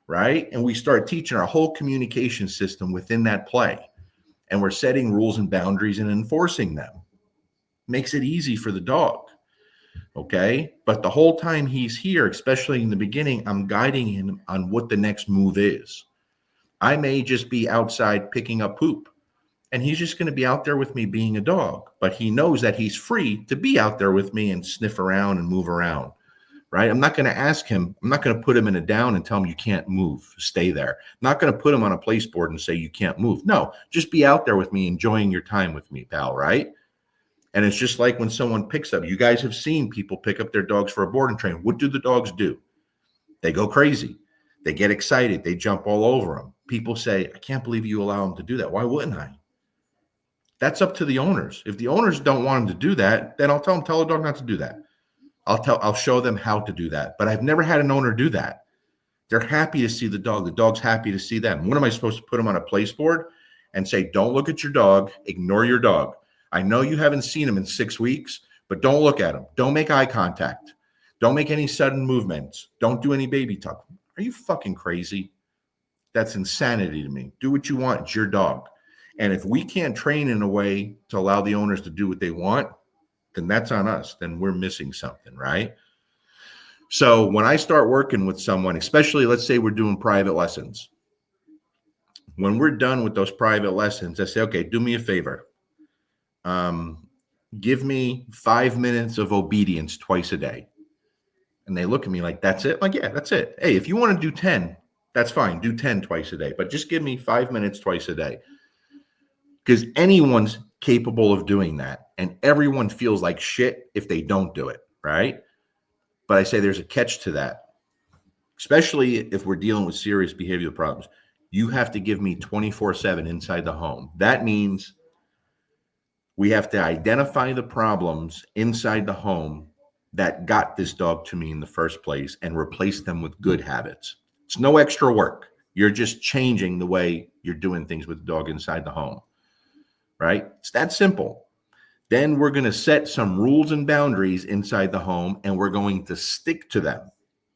right? And we start teaching our whole communication system within that play. And we're setting rules and boundaries and enforcing them. Makes it easy for the dog. Okay. But the whole time he's here, especially in the beginning, I'm guiding him on what the next move is. I may just be outside picking up poop, and he's just going to be out there with me being a dog, but he knows that he's free to be out there with me and sniff around and move around. Right. I'm not going to ask him. I'm not going to put him in a down and tell him you can't move. Stay there. I'm not going to put him on a place board and say you can't move. No, just be out there with me, enjoying your time with me, pal. Right. And it's just like when someone picks up, you guys have seen people pick up their dogs for a boarding train. What do the dogs do? They go crazy. They get excited. They jump all over them. People say, I can't believe you allow them to do that. Why wouldn't I? That's up to the owners. If the owners don't want them to do that, then I'll tell them, tell the dog not to do that. I'll show them how to do that. But I've never had an owner do that. They're happy to see the dog. The dog's happy to see them. What am I supposed to put them on a place board and say, don't look at your dog, ignore your dog. I know you haven't seen him in 6 weeks, but don't look at him. Don't make eye contact. Don't make any sudden movements. Don't do any baby talk. Are you fucking crazy? That's insanity to me. Do what you want. It's your dog. And if we can't train in a way to allow the owners to do what they want, then that's on us. Then we're missing something, right? So when I start working with someone, especially let's say we're doing private lessons, when we're done with those private lessons, I say, okay, do me a favor. Give me 5 minutes of obedience twice a day. And they look at me like, that's it? I'm like, yeah, that's it. Hey, if you want to do 10, that's fine. Do 10 twice a day, but just give me 5 minutes twice a day. Because anyone's capable of doing that. And everyone feels like shit if they don't do it, right? But I say there's a catch to that, especially if we're dealing with serious behavioral problems. You have to give me 24/7 inside the home. That means we have to identify the problems inside the home that got this dog to me in the first place and replace them with good habits. It's no extra work. You're just changing the way you're doing things with the dog inside the home, right? It's that simple. Then we're going to set some rules and boundaries inside the home, and we're going to stick to them.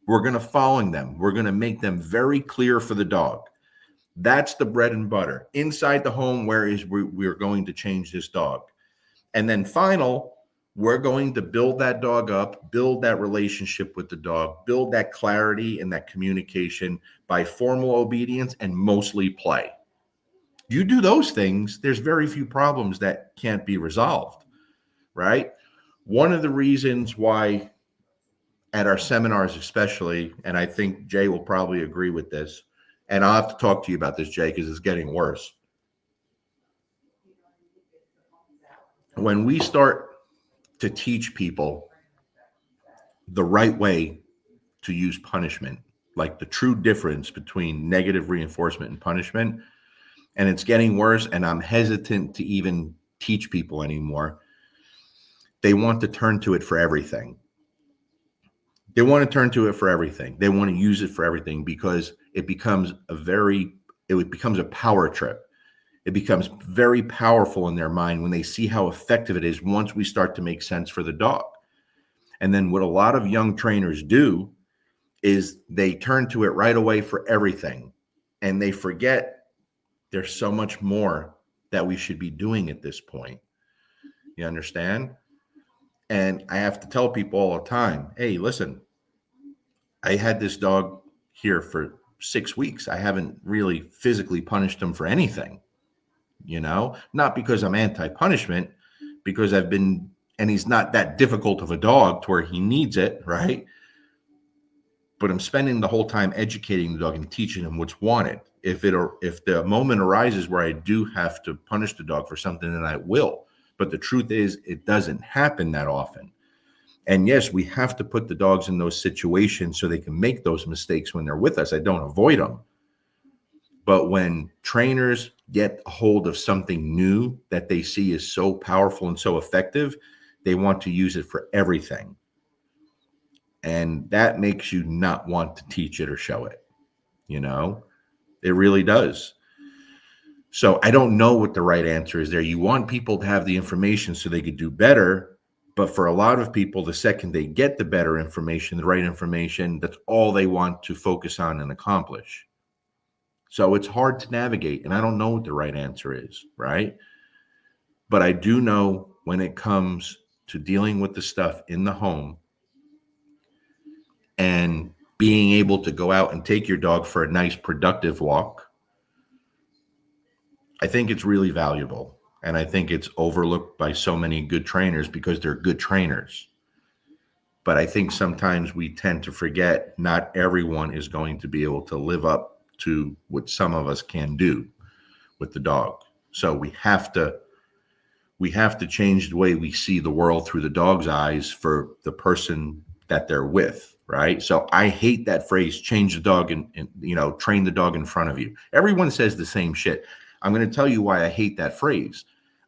We're going to follow them. We're going to make them very clear for the dog. That's the bread and butter. Inside the home, we're going to change this dog. And then we're going to build that dog up, build that relationship with the dog, build that clarity and that communication by formal obedience and mostly play. You do those things, there's very few problems that can't be resolved, right? One of the reasons why at our seminars especially, and I think Jay will probably agree with this, and I'll have to talk to you about this, Jay, because it's getting worse. When we start to teach people the right way to use punishment, like the true difference between negative reinforcement and punishment, and it's getting worse, and I'm hesitant to even teach people anymore. They want to turn to it for everything. They want to turn to it for everything. They want to use it for everything because it becomes a power trip. It becomes very powerful in their mind when they see how effective it is once we start to make sense for the dog. And then what a lot of young trainers do is they turn to it right away for everything. And they forget there's so much more that we should be doing at this point. You understand? And I have to tell people all the time, hey, listen, I had this dog here for 6 weeks. I haven't really physically punished him for anything, not because I'm anti punishment, because and he's not that difficult of a dog to where he needs it, right? But I'm spending the whole time educating the dog and teaching him what's wanted. If the moment arises where I do have to punish the dog for something, then I will. But the truth is, it doesn't happen that often. And yes, we have to put the dogs in those situations so they can make those mistakes when they're with us. I don't avoid them. But when trainers get a hold of something new that they see is so powerful and so effective, they want to use it for everything. And that makes you not want to teach it or show it. It really does. So I don't know what the right answer is there. You want people to have the information so they could do better. But for a lot of people, the second they get the better information, the right information, that's all they want to focus on and accomplish. So it's hard to navigate, and I don't know what the right answer is, right? But I do know when it comes to dealing with the stuff in the home and being able to go out and take your dog for a nice, productive walk, I think it's really valuable. And I think it's overlooked by so many good trainers because they're good trainers. But I think sometimes we tend to forget not everyone is going to be able to live up to what some of us can do with the dog. So we have to change the way we see the world through the dog's eyes for the person that they're with, right? So I hate that phrase, change the dog and train the dog in front of you. Everyone says the same shit. I'm going to tell you why I hate that phrase.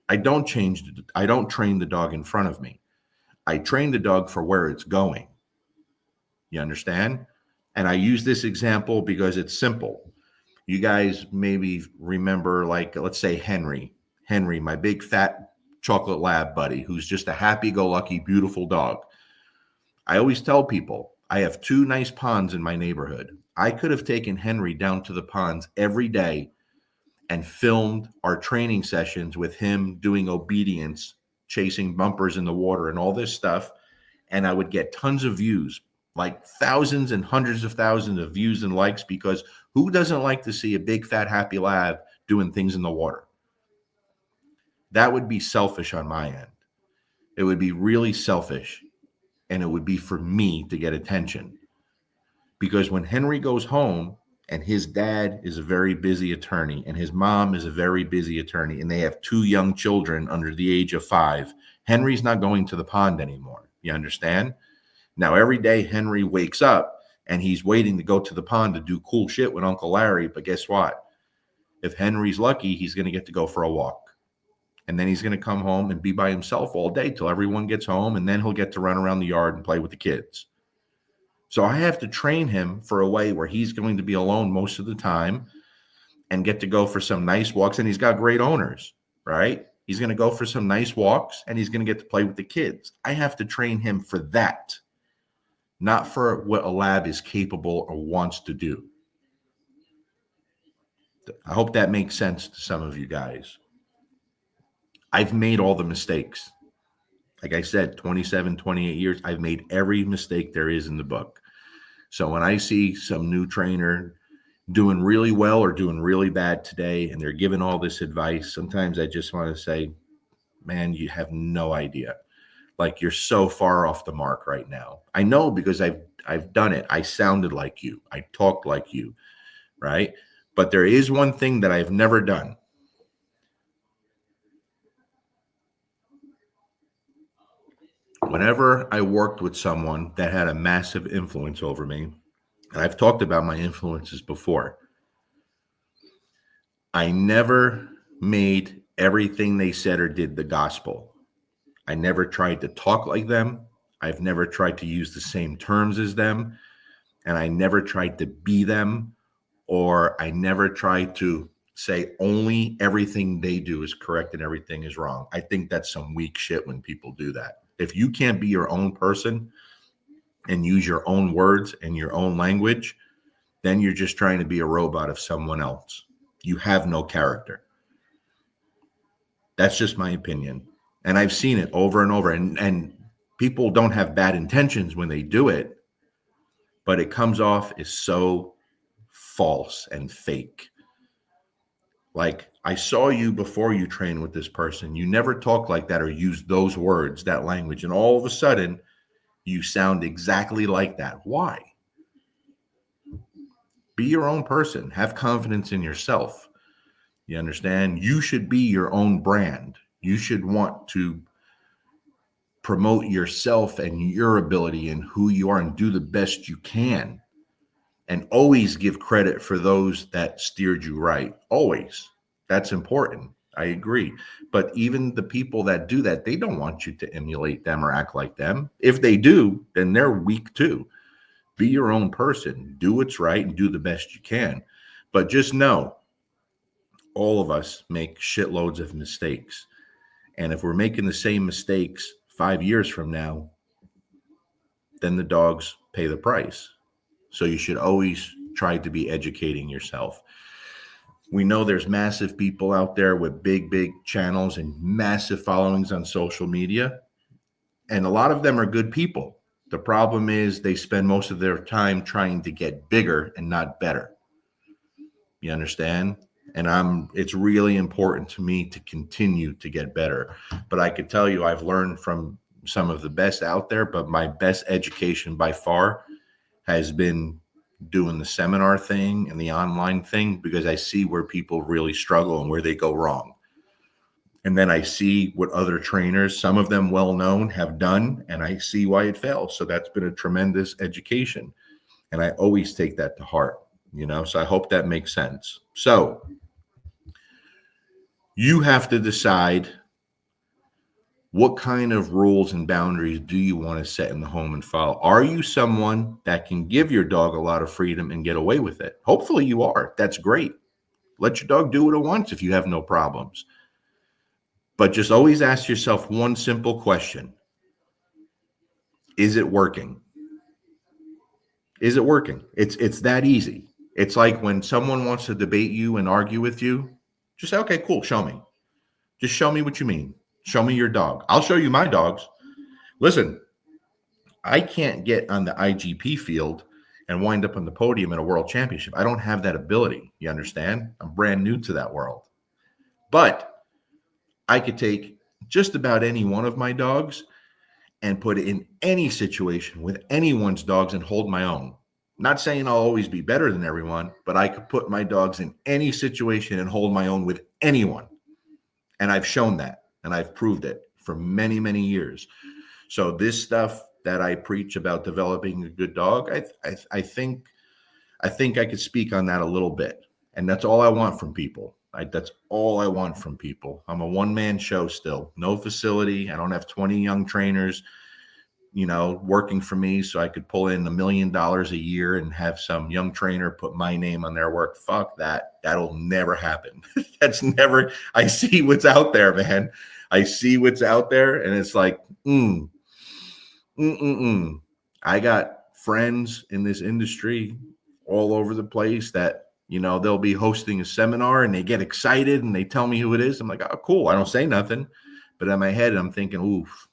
I don't train the dog in front of me. I train the dog for where it's going. You understand? And I use this example because it's simple. You guys maybe remember, like, let's say Henry, my big fat chocolate lab buddy, who's just a happy-go-lucky, beautiful dog. I always tell people, I have 2 nice ponds in my neighborhood. I could have taken Henry down to the ponds every day and filmed our training sessions with him doing obedience, chasing bumpers in the water and all this stuff. And I would get tons of views, like thousands and hundreds of thousands of views and likes, because who doesn't like to see a big, fat, happy lab doing things in the water? That would be selfish on my end. It would be really selfish. And it would be for me to get attention. Because when Henry goes home and his dad is a very busy attorney and his mom is a very busy attorney and they have 2 young children under the age of 5, Henry's not going to the pond anymore. You understand? Now, every day Henry wakes up and he's waiting to go to the pond to do cool shit with Uncle Larry. But guess what? If Henry's lucky, he's going to get to go for a walk. And then he's going to come home and be by himself all day till everyone gets home. And then he'll get to run around the yard and play with the kids. So I have to train him for a way where he's going to be alone most of the time and get to go for some nice walks. And he's got great owners, right? He's going to go for some nice walks and he's going to get to play with the kids. I have to train him for that, not for what a lab is capable or wants to do. I hope that makes sense to some of you guys. I've made all the mistakes. Like I said, 27, 28 years, I've made every mistake there is in the book. So when I see some new trainer doing really well or doing really bad today, and they're giving all this advice, sometimes I just want to say, man, you have no idea. Like, you're so far off the mark right now. I know, because I've done it. I sounded like you. I talked like you, right? But there is one thing that I've never done. Whenever I worked with someone that had a massive influence over me, and I've talked about my influences before, I never made everything they said or did the gospel. I never tried to talk like them. I've never tried to use the same terms as them. And I never tried to be them, or I never tried to say only everything they do is correct and everything is wrong. I think that's some weak shit when people do that. If you can't be your own person and use your own words and your own language, then you're just trying to be a robot of someone else. You have no character. That's just my opinion. And I've seen it over and over. And people don't have bad intentions when they do it, but it comes off as so false and fake. Like, I saw you before you train with this person. You never talk like that or use those words, that language. And all of a sudden, you sound exactly like that. Why? Be your own person. Have confidence in yourself. You understand? You should be your own brand. You should want to promote yourself and your ability and who you are and do the best you can. And always give credit for those that steered you right. Always. That's important. I agree. But even the people that do that, they don't want you to emulate them or act like them. If they do, then they're weak too. Be your own person. Do what's right and do the best you can. But just know, all of us make shitloads of mistakes. And if we're making the same mistakes 5 years from now, then the dogs pay the price. So you should always try to be educating yourself. We know there's massive people out there with big, big channels and massive followings on social media. And a lot of them are good people. The problem is they spend most of their time trying to get bigger and not better. You understand? And it's really important to me to continue to get better. But I could tell you I've learned from some of the best out there, but my best education by far has been doing the seminar thing and the online thing, because I see where people really struggle and where they go wrong. And then I see what other trainers, some of them well-known, have done, and I see why it fails. So that's been a tremendous education. And I always take that to heart, so I hope that makes sense. So you have to decide, what kind of rules and boundaries do you want to set in the home and follow? Are you someone that can give your dog a lot of freedom and get away with it? Hopefully you are. That's great. Let your dog do what it wants if you have no problems. But just always ask yourself one simple question. Is it working? Is it working? It's that easy. It's like when someone wants to debate you and argue with you, just say, okay, cool, show me. Just show me what you mean. Show me your dog. I'll show you my dogs. Listen, I can't get on the IGP field and wind up on the podium at a world championship. I don't have that ability. You understand? I'm brand new to that world. But I could take just about any one of my dogs and put it in any situation with anyone's dogs and hold my own. Not saying I'll always be better than everyone, but I could put my dogs in any situation and hold my own with anyone. And I've shown that, and I've proved it for many, many years. So this stuff that I preach about developing a good dog, I think I could speak on that a little bit. And that's all I want from people. That's all I want from people. I'm a one-man show still. No facility. I don't have 20 young trainers, working for me so I could pull in $1 million a year and have some young trainer put my name on their work. Fuck that. That'll never happen. That's never. I see what's out there, man. I see what's out there, and it's like, I got friends in this industry all over the place that, they'll be hosting a seminar and they get excited and they tell me who it is. I'm like, oh, cool. I don't say nothing. But in my head, I'm thinking, oof,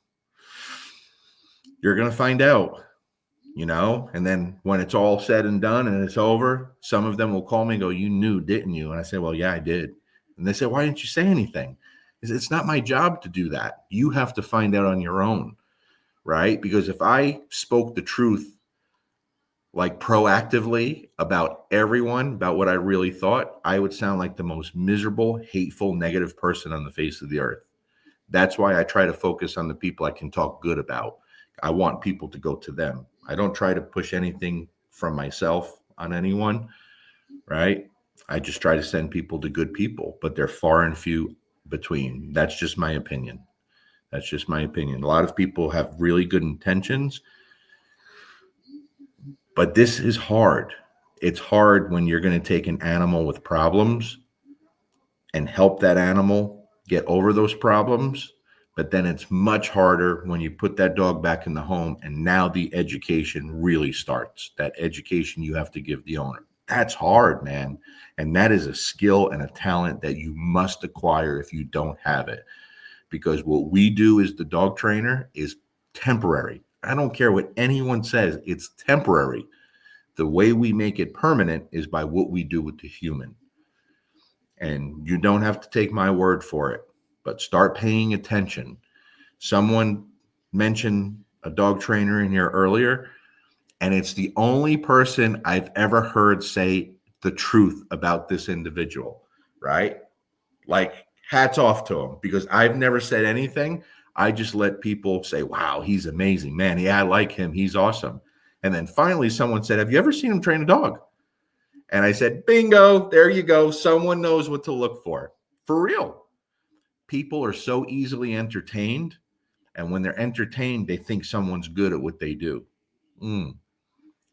you're going to find out, and then when it's all said and done and it's over, some of them will call me and go, you knew, didn't you? And I say, well, yeah, I did. And they say, why didn't you say anything? It's not my job to do that. You have to find out on your own, right? Because if I spoke the truth, like proactively about everyone, about what I really thought, I would sound like the most miserable, hateful, negative person on the face of the earth. That's why I try to focus on the people I can talk good about. I want people to go to them. I don't try to push anything from myself on anyone, right? I just try to send people to good people, but they're far and few between. That's just my opinion. That's just my opinion. A lot of people have really good intentions, but this is hard. It's hard when you're going to take an animal with problems and help that animal get over those problems. But then it's much harder when you put that dog back in the home and now the education really starts. That education you have to give the owner. That's hard, man. And that is a skill and a talent that you must acquire if you don't have it. Because what we do as the dog trainer is temporary. I don't care what anyone says, it's temporary. The way we make it permanent is by what we do with the human. And you don't have to take my word for it, but start paying attention. Someone mentioned a dog trainer in here earlier, and it's the only person I've ever heard say the truth about this individual, right? Like, hats off to him, because I've never said anything. I just let people say, wow, he's amazing, man. Yeah, I like him. He's awesome. And then finally someone said, have you ever seen him train a dog? And I said, bingo, there you go. Someone knows what to look for real. People are so easily entertained. And when they're entertained, they think someone's good at what they do.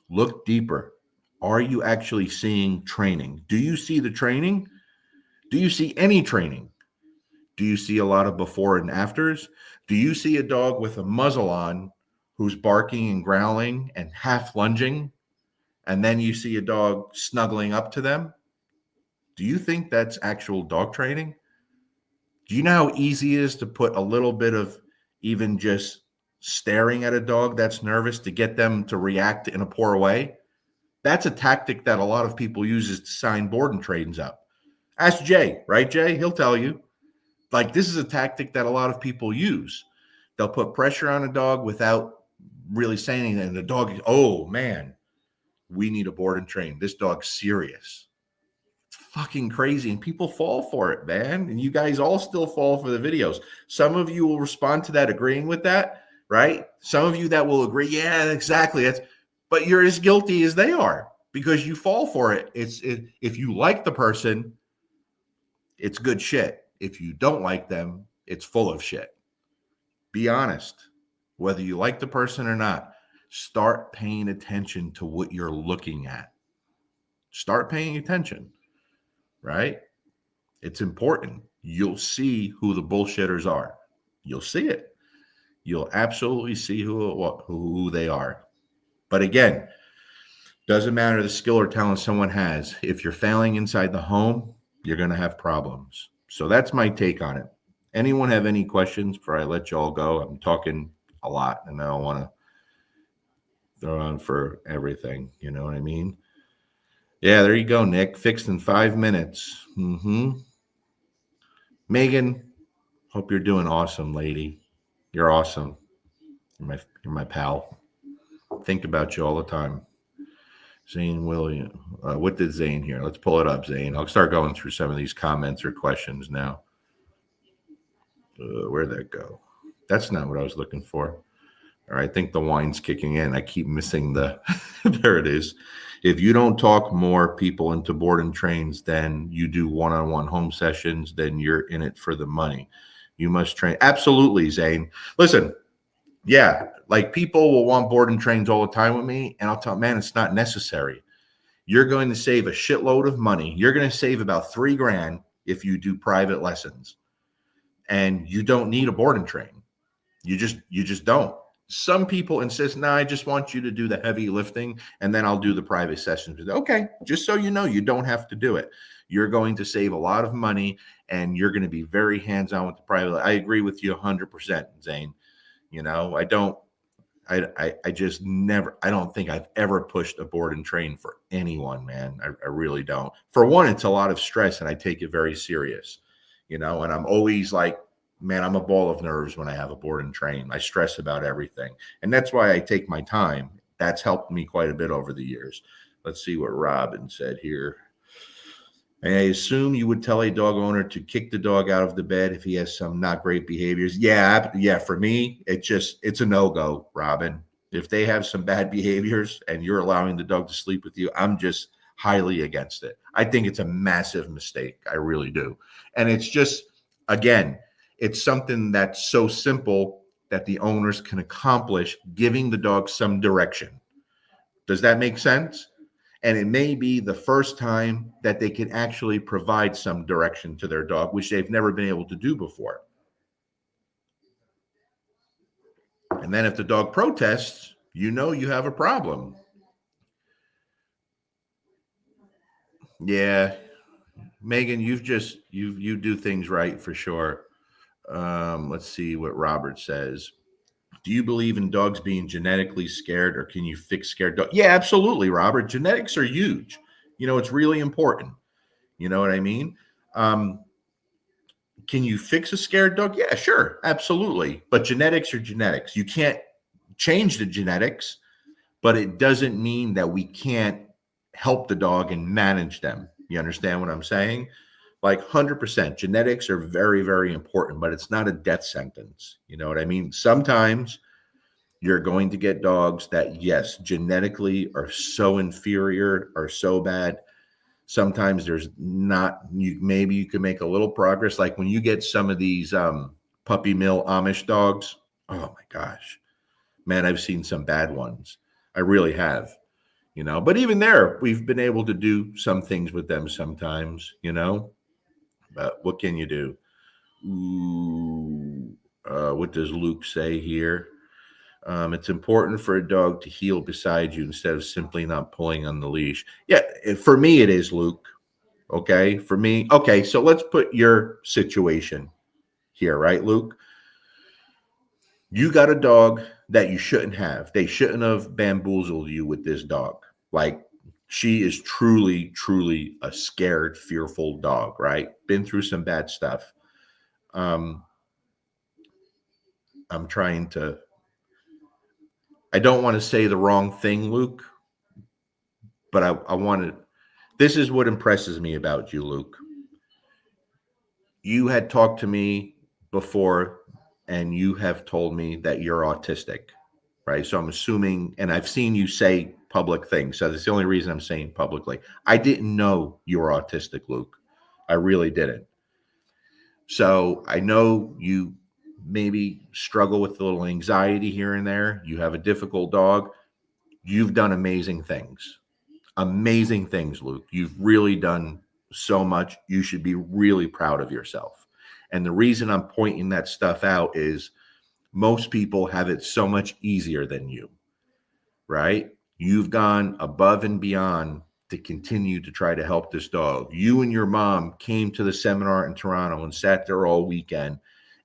Look deeper. Are you actually seeing training? Do you see the training? Do you see any training? Do you see a lot of before and afters? Do you see a dog with a muzzle on who's barking and growling and half lunging? And then you see a dog snuggling up to them? Do you think that's actual dog training? Do you know how easy it is to put a little bit of even just staring at a dog that's nervous to get them to react in a poor way? That's a tactic that a lot of people use is to sign board and trains up. Ask Jay, right, Jay? He'll tell you. Like, this is a tactic that a lot of people use. They'll put pressure on a dog without really saying anything. And the dog is, oh, man, we need a board and train. This dog's serious. It's fucking crazy. And people fall for it, man. And you guys all still fall for the videos. Some of you will respond to that agreeing with that, right? Some of you that will agree, yeah, exactly. But you're as guilty as they are because you fall for it. If you like the person, it's good shit. If you don't like them, it's full of shit. Be honest. Whether you like the person or not, start paying attention to what you're looking at. Start paying attention, right? It's important. You'll see who the bullshitters are. You'll see it. You'll absolutely see who they are. But again, doesn't matter the skill or talent someone has. If you're failing inside the home, you're going to have problems. So that's my take on it. Anyone have any questions before I let you all go? I'm talking a lot and I don't want to throw on for everything. You know what I mean? Yeah, there you go, Nick. Fixed in 5 minutes. Megan, hope you're doing awesome, lady. You're awesome. You're my pal. Think about you all the time. Zane William. What did Zane here? Let's pull it up, Zane. I'll start going through some of these comments or questions now. Where'd that go? That's not what I was looking for. All right, I think the wine's kicking in. I keep missing the. There it is. If you don't talk more people into board and trains than you do one-on-one home sessions, then you're in it for the money. You must train. Absolutely, Zane. Listen, yeah, like people will want board and trains all the time with me, and I'll tell them, man, it's not necessary. You're going to save a shitload of money. You're going to save about $3,000 if you do private lessons, and you don't need a board and train. You just don't. Some people insist, no, I just want you to do the heavy lifting and then I'll do the private sessions. Okay, just so you know, you don't have to do it. You're going to save a lot of money and you're going to be very hands-on with the private. I agree with you 100%, Zane. You know, I just never, I don't think I've ever pushed a board and train for anyone, man. I really don't. For one, it's a lot of stress and I take it very serious, you know, and I'm always like, man, I'm a ball of nerves when I have a board and train. I stress about everything. And that's why I take my time. That's helped me quite a bit over the years. Let's see what Robin said here. I assume you would tell a dog owner to kick the dog out of the bed if he has some not great behaviors. Yeah. For me, it's a no-go, Robin. If they have some bad behaviors and you're allowing the dog to sleep with you, I'm just highly against it. I think it's a massive mistake. I really do. And it's just, again, it's something that's so simple that the owners can accomplish, giving the dog some direction. Does that make sense? And it may be the first time that they can actually provide some direction to their dog, which they've never been able to do before. And then if the dog protests, you know you have a problem. Yeah, Megan, you do things right for sure. Let's see what Robert says. Do you believe in dogs being genetically scared, or can you fix scared dogs? Yeah, absolutely, Robert. Genetics are huge. It's really important. You know what I mean? Um, can you fix a scared dog? Yeah, sure, absolutely. But genetics are genetics. You can't change the genetics, but it doesn't mean that we can't help the dog and manage them. You understand what I'm saying? Like 100%. Genetics are very, very important, but it's not a death sentence. You know what I mean? Sometimes you're going to get dogs that, yes, genetically are so inferior or so bad. Sometimes there's not, maybe you can make a little progress. Like when you get some of these puppy mill Amish dogs, oh my gosh, man, I've seen some bad ones. I really have, but even there, we've been able to do some things with them sometimes, but what can you do? Ooh, what does Luke say here? It's important for a dog to heel beside you instead of simply not pulling on the leash. Yeah, for me, it is, Luke. Okay, for me. Okay, so let's put your situation here, right, Luke? You got a dog that you shouldn't have. They shouldn't have bamboozled you with this dog. Like, she is truly, truly a scared, fearful dog, right? Been through some bad stuff. Um, I'm trying to, I don't want to say the wrong thing, Luke, but I want to, this is what impresses me about you, Luke. You had talked to me before, and you have told me that you're autistic, right? So I'm assuming, and I've seen you say public things. So that's the only reason I'm saying publicly. I didn't know you were autistic, Luke. I really didn't. So I know you maybe struggle with a little anxiety here and there. You have a difficult dog. You've done amazing things, Luke. You've really done so much. You should be really proud of yourself. And the reason I'm pointing that stuff out is most people have it so much easier than you, right? You've gone above and beyond to continue to try to help this dog. You and your mom came to the seminar in Toronto and sat there all weekend,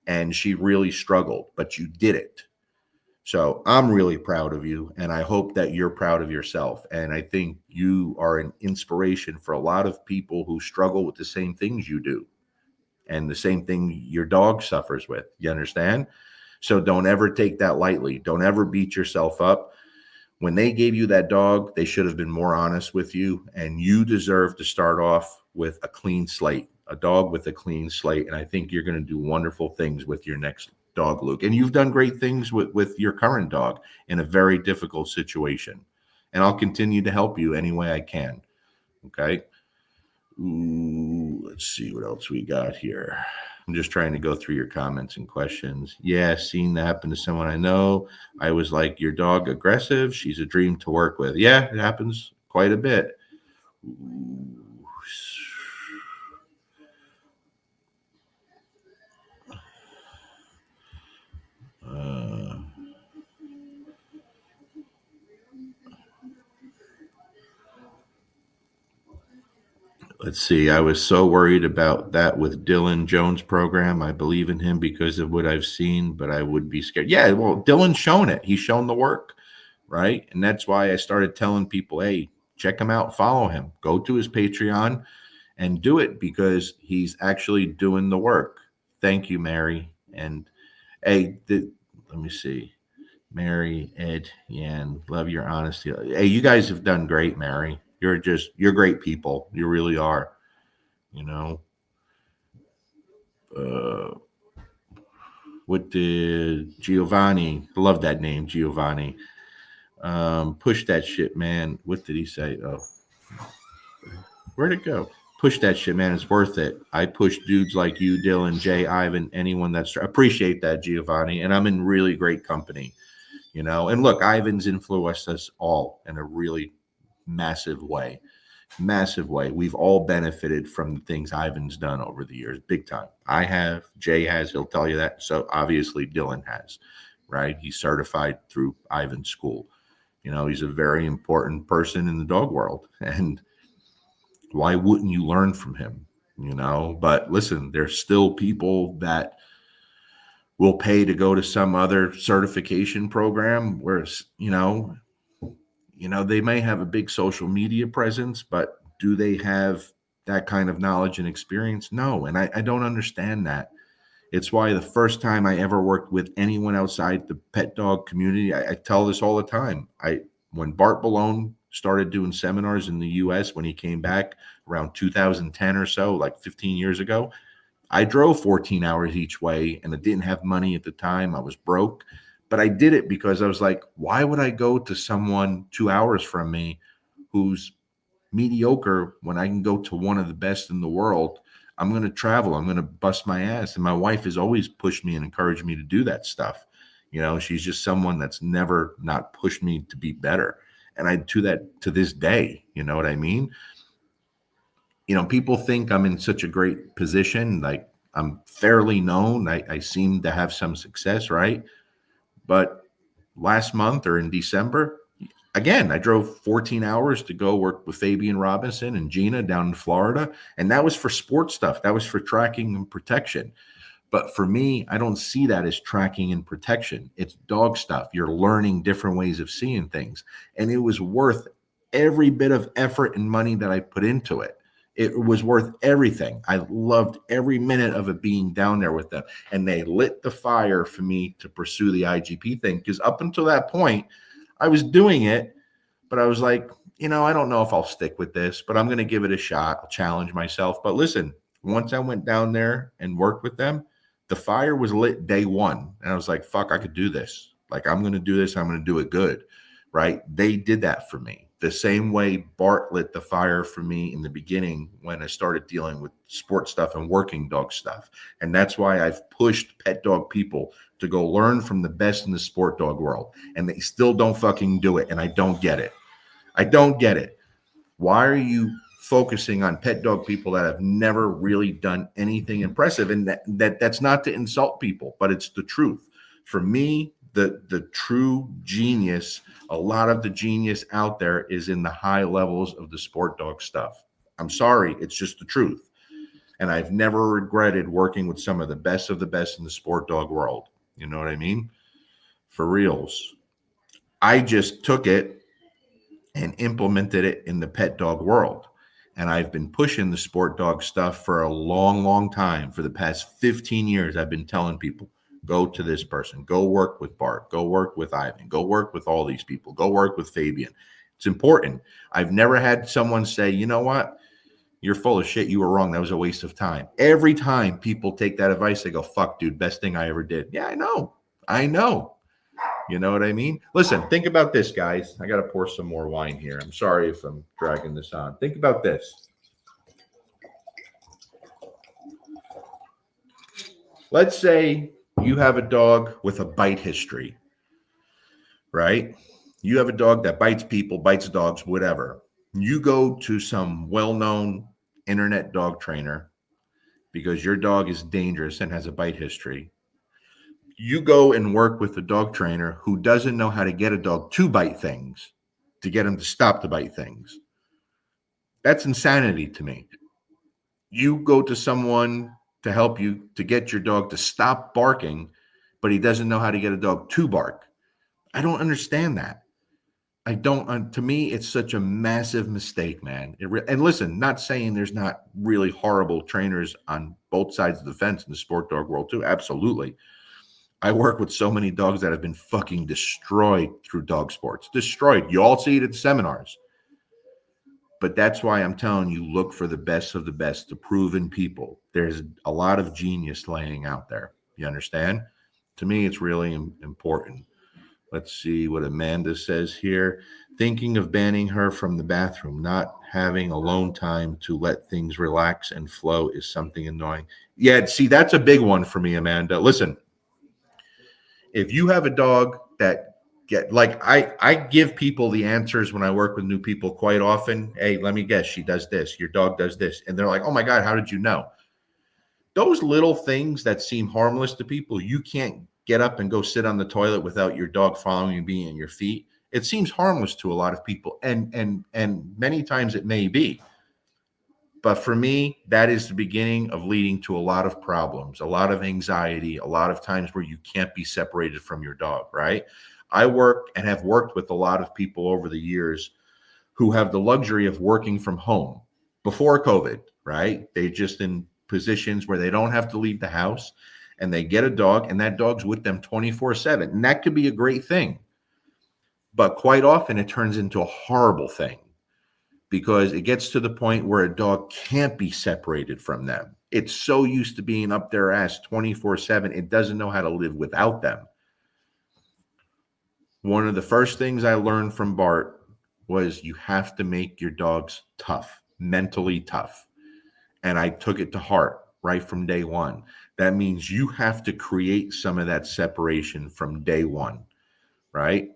and she really struggled, but you did it. So I'm really proud of you, and I hope that you're proud of yourself. And I think you are an inspiration for a lot of people who struggle with the same things you do and the same thing your dog suffers with. You understand? So don't ever take that lightly. Don't ever beat yourself up. When they gave you that dog, they should have been more honest with you, and you deserve to start off with a clean slate, a dog with a clean slate. And I think you're going to do wonderful things with your next dog, Luke. And you've done great things with your current dog in a very difficult situation. And I'll continue to help you any way I can. Okay. Ooh, let's see what else we got here. I'm just trying to go through your comments and questions. Yeah, seen that happen to someone I know. I was like, your dog aggressive. She's a dream to work with. Yeah, it happens quite a bit. Ooh. Let's see. I was so worried about that with Dylan Jones' program. I believe in him because of what I've seen, but I would be scared. Yeah, well, Dylan's shown it. He's shown the work, right? And that's why I started telling people, hey, check him out, follow him, go to his Patreon and do it because he's actually doing the work. Thank you, Mary. And hey, let me see. Mary, Ed, Yan, love your honesty. Hey, you guys have done great, Mary. You're great people. You really are. You know, uh, what did Giovanni? Love that name, Giovanni. Push that shit, man. What did he say? Oh, where'd it go? Push that shit, man. It's worth it. I push dudes like you, Dylan, Jay, Ivan, anyone that's appreciate that, Giovanni. And I'm in really great company, And look, Ivan's influenced us all in a really massive way. Massive way. We've all benefited from the things Ivan's done over the years, big time. I have, Jay has, he'll tell you that. So obviously Dylan has, right? He's certified through Ivan's school. You know, he's a very important person in the dog world. And why wouldn't you learn from him? You know, but listen, there's still people that will pay to go to some other certification program, whereas, they may have a big social media presence, but do they have that kind of knowledge and experience? No. And I don't understand that. It's why the first time I ever worked with anyone outside the pet dog community, I tell this all the time. When Bart Ballone started doing seminars in the US, when he came back around 2010 or so, like 15 years ago, I drove 14 hours each way and I didn't have money at the time. I was broke, but I did it because I was like, why would I go to someone 2 hours from me who's mediocre when I can go to one of the best in the world? I'm going to travel. I'm going to bust my ass. And my wife has always pushed me and encouraged me to do that stuff. She's just someone that's never not pushed me to be better. And I do that to this day. You know what I mean? People think I'm in such a great position. Like, I'm fairly known. I seem to have some success, right? But last month or in December, again, I drove 14 hours to go work with Fabian Robinson and Gina down in Florida. And that was for sports stuff. That was for tracking and protection. But for me, I don't see that as tracking and protection. It's dog stuff. You're learning different ways of seeing things. And it was worth every bit of effort and money that I put into it. It was worth everything. I loved every minute of it being down there with them. And they lit the fire for me to pursue the IGP thing. Because up until that point, I was doing it, but I was like, I don't know if I'll stick with this, but I'm going to give it a shot. I'll challenge myself. But listen, once I went down there and worked with them, the fire was lit day one. And I was like, fuck, I could do this. Like, I'm going to do this. I'm going to do it good. Right? They did that for me. The same way Bart lit the fire for me in the beginning when I started dealing with sports stuff and working dog stuff. And that's why I've pushed pet dog people to go learn from the best in the sport dog world. And they still don't fucking do it. And I don't get it. I don't get it. Why are you focusing on pet dog people that have never really done anything impressive? And that's not to insult people, but it's the truth. For me, the true genius, a lot of the genius out there is in the high levels of the sport dog stuff. I'm sorry, it's just the truth. And I've never regretted working with some of the best in the sport dog world. You know what I mean? For reals. I just took it and implemented it in the pet dog world. And I've been pushing the sport dog stuff for a long, long time. For the past 15 years, I've been telling people, go to this person, go work with Bart, go work with Ivan, go work with all these people, go work with Fabian. It's important. I've never had someone say, you know what? You're full of shit. You were wrong. That was a waste of time. Every time people take that advice, they go, fuck, dude, best thing I ever did. Yeah, I know. You know what I mean? Listen, think about this, guys. I got to pour some more wine here. I'm sorry if I'm dragging this on. Think about this. Let's say you have a dog with a bite history, right? You have a dog that bites people, bites dogs, whatever. You go to some well-known internet dog trainer because your dog is dangerous and has a bite history. You go and work with a dog trainer who doesn't know how to get a dog to bite things, to get him to stop to bite things. That's insanity to me. You go to someone to help you to get your dog to stop barking, but he doesn't know how to get a dog to bark. I don't understand that. I don't. To me, it's such a massive mistake, man. And listen, not saying there's not really horrible trainers on both sides of the fence in the sport dog world too. Absolutely. I work with so many dogs that have been fucking destroyed through dog sports. Destroyed. You all see it at the seminars. But that's why I'm telling you, look for the best of the best, the proven people. There's a lot of genius laying out there. You understand? To me, it's really important. Let's see what Amanda says here. Thinking of banning her from the bathroom, not having alone time to let things relax and flow is something annoying. Yeah, see, that's a big one for me, Amanda. Listen, if you have a dog that get like I give people the answers when I work with new people quite often. Hey, let me guess, she does this, your dog does this, and they're like, oh my god, how did you know? Those little things that seem harmless to people, you can't get up and go sit on the toilet without your dog following and being at your feet. It seems harmless to a lot of people, and many times it may be. But for me, that is the beginning of leading to a lot of problems, a lot of anxiety, a lot of times where you can't be separated from your dog, right? I work and have worked with a lot of people over the years who have the luxury of working from home before COVID, right? They just in positions where they don't have to leave the house and they get a dog and that dog's with them 24/7. And that could be a great thing. But quite often it turns into a horrible thing because it gets to the point where a dog can't be separated from them. It's so used to being up their ass 24/7, it doesn't know how to live without them. One of the first things I learned from Bart was you have to make your dogs tough, mentally tough. And I took it to heart right from day one. That means you have to create some of that separation from day one, right?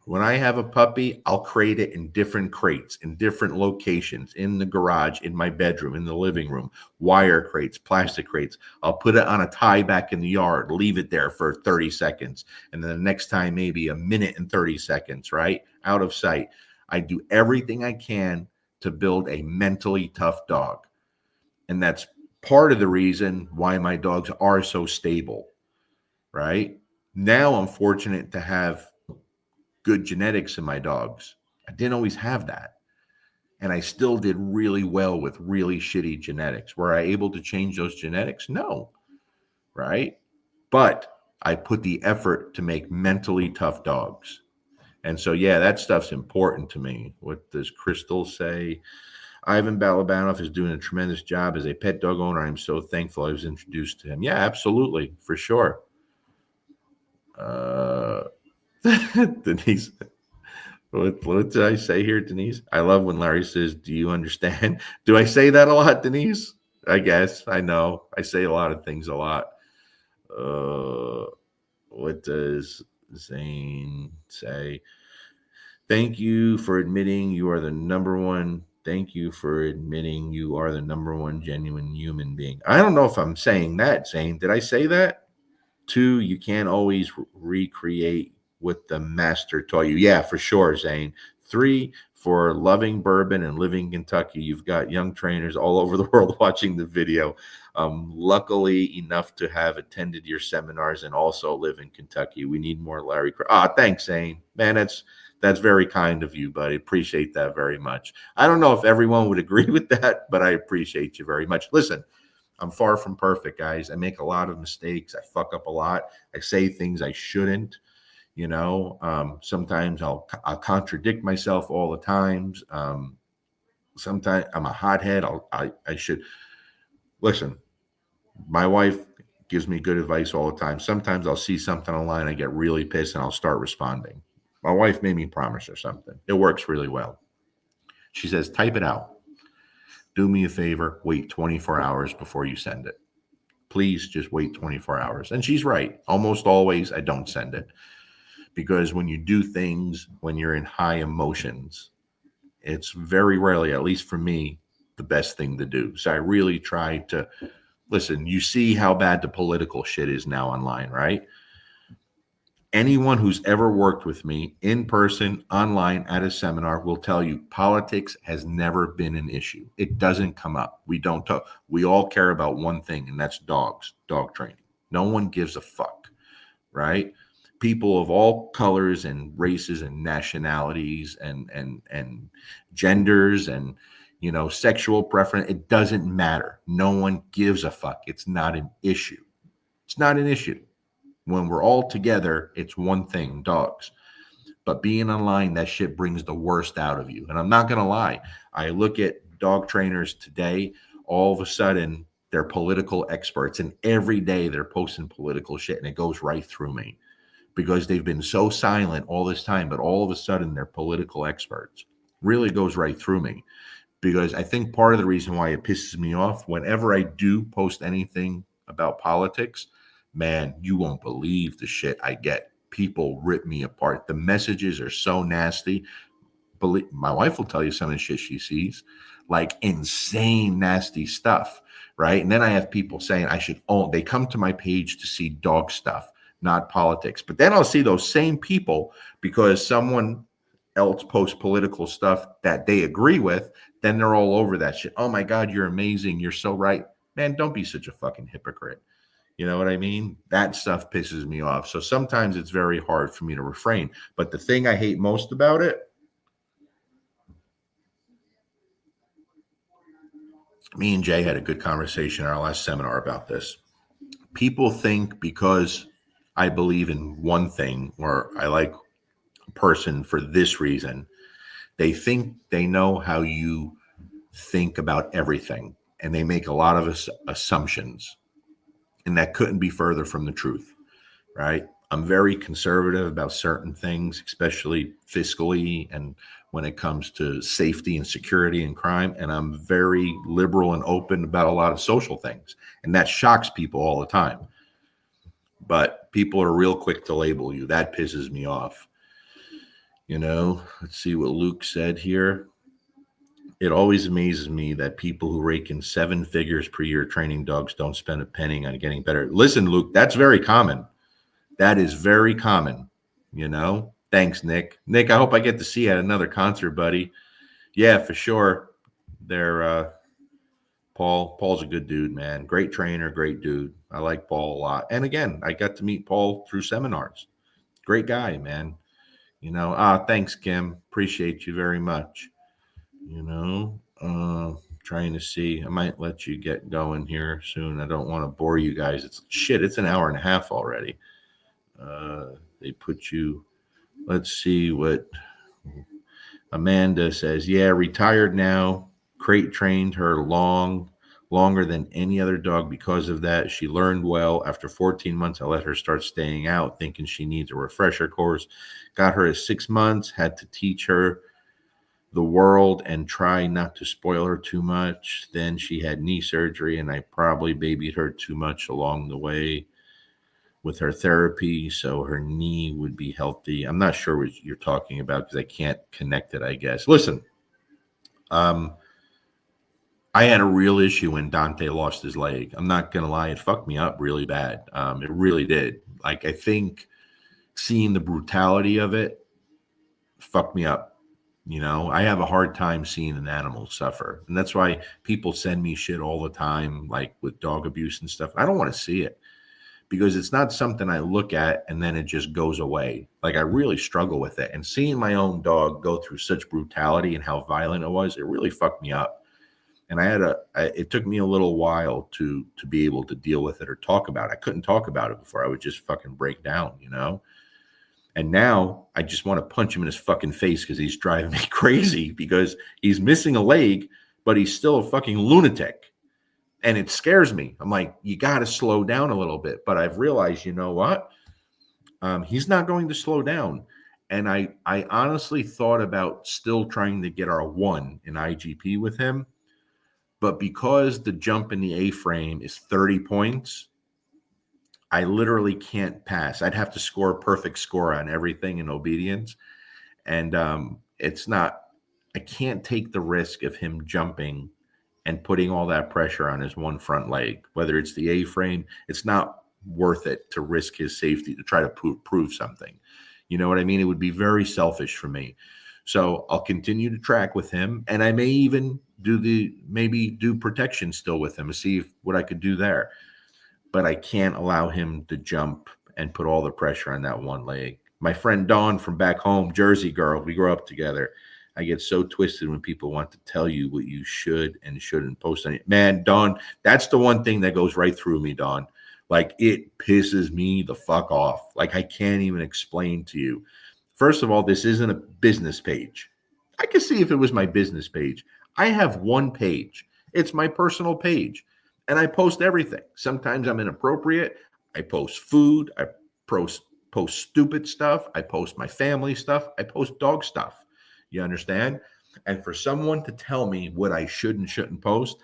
When I have a puppy, I'll crate it in different crates, in different locations, in the garage, in my bedroom, in the living room, wire crates, plastic crates. I'll put it on a tie back in the yard, leave it there for 30 seconds. And then the next time, maybe a minute and 30 seconds, right? Out of sight. I do everything I can to build a mentally tough dog. And that's part of the reason why my dogs are so stable, right? Now I'm fortunate to have good genetics in my dogs. I didn't always have that. And I still did really well with really shitty genetics. Were I able to change those genetics? No. Right. But I put the effort to make mentally tough dogs. And so, yeah, that stuff's important to me. What does Crystal say? Ivan Balabanov is doing a tremendous job as a pet dog owner. I'm so thankful I was introduced to him. Yeah, absolutely. For sure. Denise, what did I say here, Denise? I love when Larry says, do you understand? Do I say that a lot, Denise? I guess. I know. I say a lot of things a lot. What does Zane say? Thank you for admitting you are the number one. Thank you for admitting you are the number one genuine human being. I don't know if I'm saying that, Zane. Did I say that? 2, you can't always recreate what the master taught you. Yeah, for sure, Zane. 3, for loving bourbon and living in Kentucky, you've got young trainers all over the world watching the video. Luckily enough to have attended your seminars and also live in Kentucky. We need more Larry. Thanks, Zane. Man, that's very kind of you, buddy. Appreciate that very much. I don't know if everyone would agree with that, but I appreciate you very much. Listen, I'm far from perfect, guys. I make a lot of mistakes. I fuck up a lot. I say things I shouldn't. Sometimes I'll contradict myself all the times. Sometimes I'm a hothead. I should listen. My wife gives me good advice all the time. Sometimes I'll see something online, I get really pissed, and I'll start responding. My wife made me promise her something. It works really well. She says, type it out. Do me a favor, wait 24 hours before you send it. Please just wait 24 hours. And she's right. Almost always I don't send it because when you do things, when you're in high emotions, it's very rarely, at least for me, the best thing to do. So I really try to listen. You see how bad the political shit is now online, right? Anyone who's ever worked with me in person, online, at a seminar will tell you politics has never been an issue. It doesn't come up. We don't talk. We all care about one thing, and that's dogs, dog training. No one gives a fuck, right? People of all colors and races and nationalities and genders and sexual preference, it doesn't matter. No one gives a fuck. It's not an issue. It's not an issue. When we're all together, it's one thing, dogs. But being online, that shit brings the worst out of you. And I'm not going to lie. I look at dog trainers today, all of a sudden, they're political experts. And every day they're posting political shit. And it goes right through me because they've been so silent all this time. But all of a sudden, they're political experts. Really goes right through me because I think part of the reason why it pisses me off, whenever I do post anything about politics, man, you won't believe the shit I get. people rip me apart. The messages are so nasty. Believe my wife will tell you some of the shit she sees, like insane, nasty stuff, right? And then I have people saying I should own. They come to my page to see dog stuff, not politics. But then I'll see those same people because someone else posts political stuff that they agree with. Then they're all over that shit. Oh my God, you're amazing. You're so right, man. Don't be such a fucking hypocrite. You know what I mean? That stuff pisses me off. So sometimes it's very hard for me to refrain. But the thing I hate most about it, me and Jay had a good conversation in our last seminar about this. People think because I believe in one thing or I like a person for this reason, they think they know how you think about everything and they make a lot of assumptions. And that couldn't be further from the truth, right? I'm very conservative about certain things, especially fiscally and when it comes to safety and security and crime. And I'm very liberal and open about a lot of social things. And that shocks people all the time. But people are real quick to label you. That pisses me off. You know, let's see what Luke said here. It always amazes me that people who rake in 7 figures per year training dogs don't spend a penny on getting better. Listen, Luke, that's very common. That is very common, you know. Thanks, Nick. Nick, I hope I get to see you at another concert, buddy. Yeah, for sure. They're Paul's a good dude, man. Great trainer, great dude. I like Paul a lot. And again, I got to meet Paul through seminars. Great guy, man. You know, thanks, Kim. Appreciate you very much. You know, trying to see. I might let you get going here soon. I don't want to bore you guys. It's an hour and a half already. They put you, let's see what Amanda says. Yeah, retired now. Crate trained her longer than any other dog because of that. She learned well. After 14 months, I let her start staying out, thinking she needs a refresher course. Got her at 6 months, had to teach her the world and try not to spoil her too much. Then she had knee surgery, and I probably babied her too much along the way with her therapy, so her knee would be healthy. I'm not sure what you're talking about because I can't connect it, I guess. Listen, I had a real issue when Dante lost his leg. I'm not going to lie. It fucked me up really bad. It really did. Like, I think seeing the brutality of it fucked me up. You know, I have a hard time seeing an animal suffer. And that's why people send me shit all the time, like with dog abuse and stuff. I don't want to see it because it's not something I look at and then it just goes away. Like, I really struggle with it. And seeing my own dog go through such brutality and how violent it was, it really fucked me up. And it took me a little while to be able to deal with it or talk about it. I couldn't talk about it before. I would just fucking break down, you know? And now I just want to punch him in his fucking face because he's driving me crazy because he's missing a leg, but he's still a fucking lunatic. And it scares me. I'm like, you got to slow down a little bit. But I've realized, you know what? He's not going to slow down. And I honestly thought about still trying to get our 1 in IGP with him. But because the jump in the A-frame is 30 points, I literally can't pass. I'd have to score a perfect score on everything in obedience. And I can't take the risk of him jumping and putting all that pressure on his one front leg, whether it's the A-frame. It's not worth it to risk his safety to try to prove something. You know what I mean? It would be very selfish for me. So I'll continue to track with him, and I may even do protection still with him to see what I could do there. But I can't allow him to jump and put all the pressure on that one leg. My friend Dawn from back home, Jersey girl, we grew up together. I get so twisted when people want to tell you what you should and shouldn't post on it. Man, Dawn, that's the one thing that goes right through me, Dawn. Like, it pisses me the fuck off. Like, I can't even explain to you. First of all, this isn't a business page. I can see if it was my business page. I have one page. It's my personal page. And I post everything. Sometimes I'm inappropriate. I post food. I post stupid stuff. I post my family stuff. I post dog stuff. You understand? And for someone to tell me what I should and shouldn't post,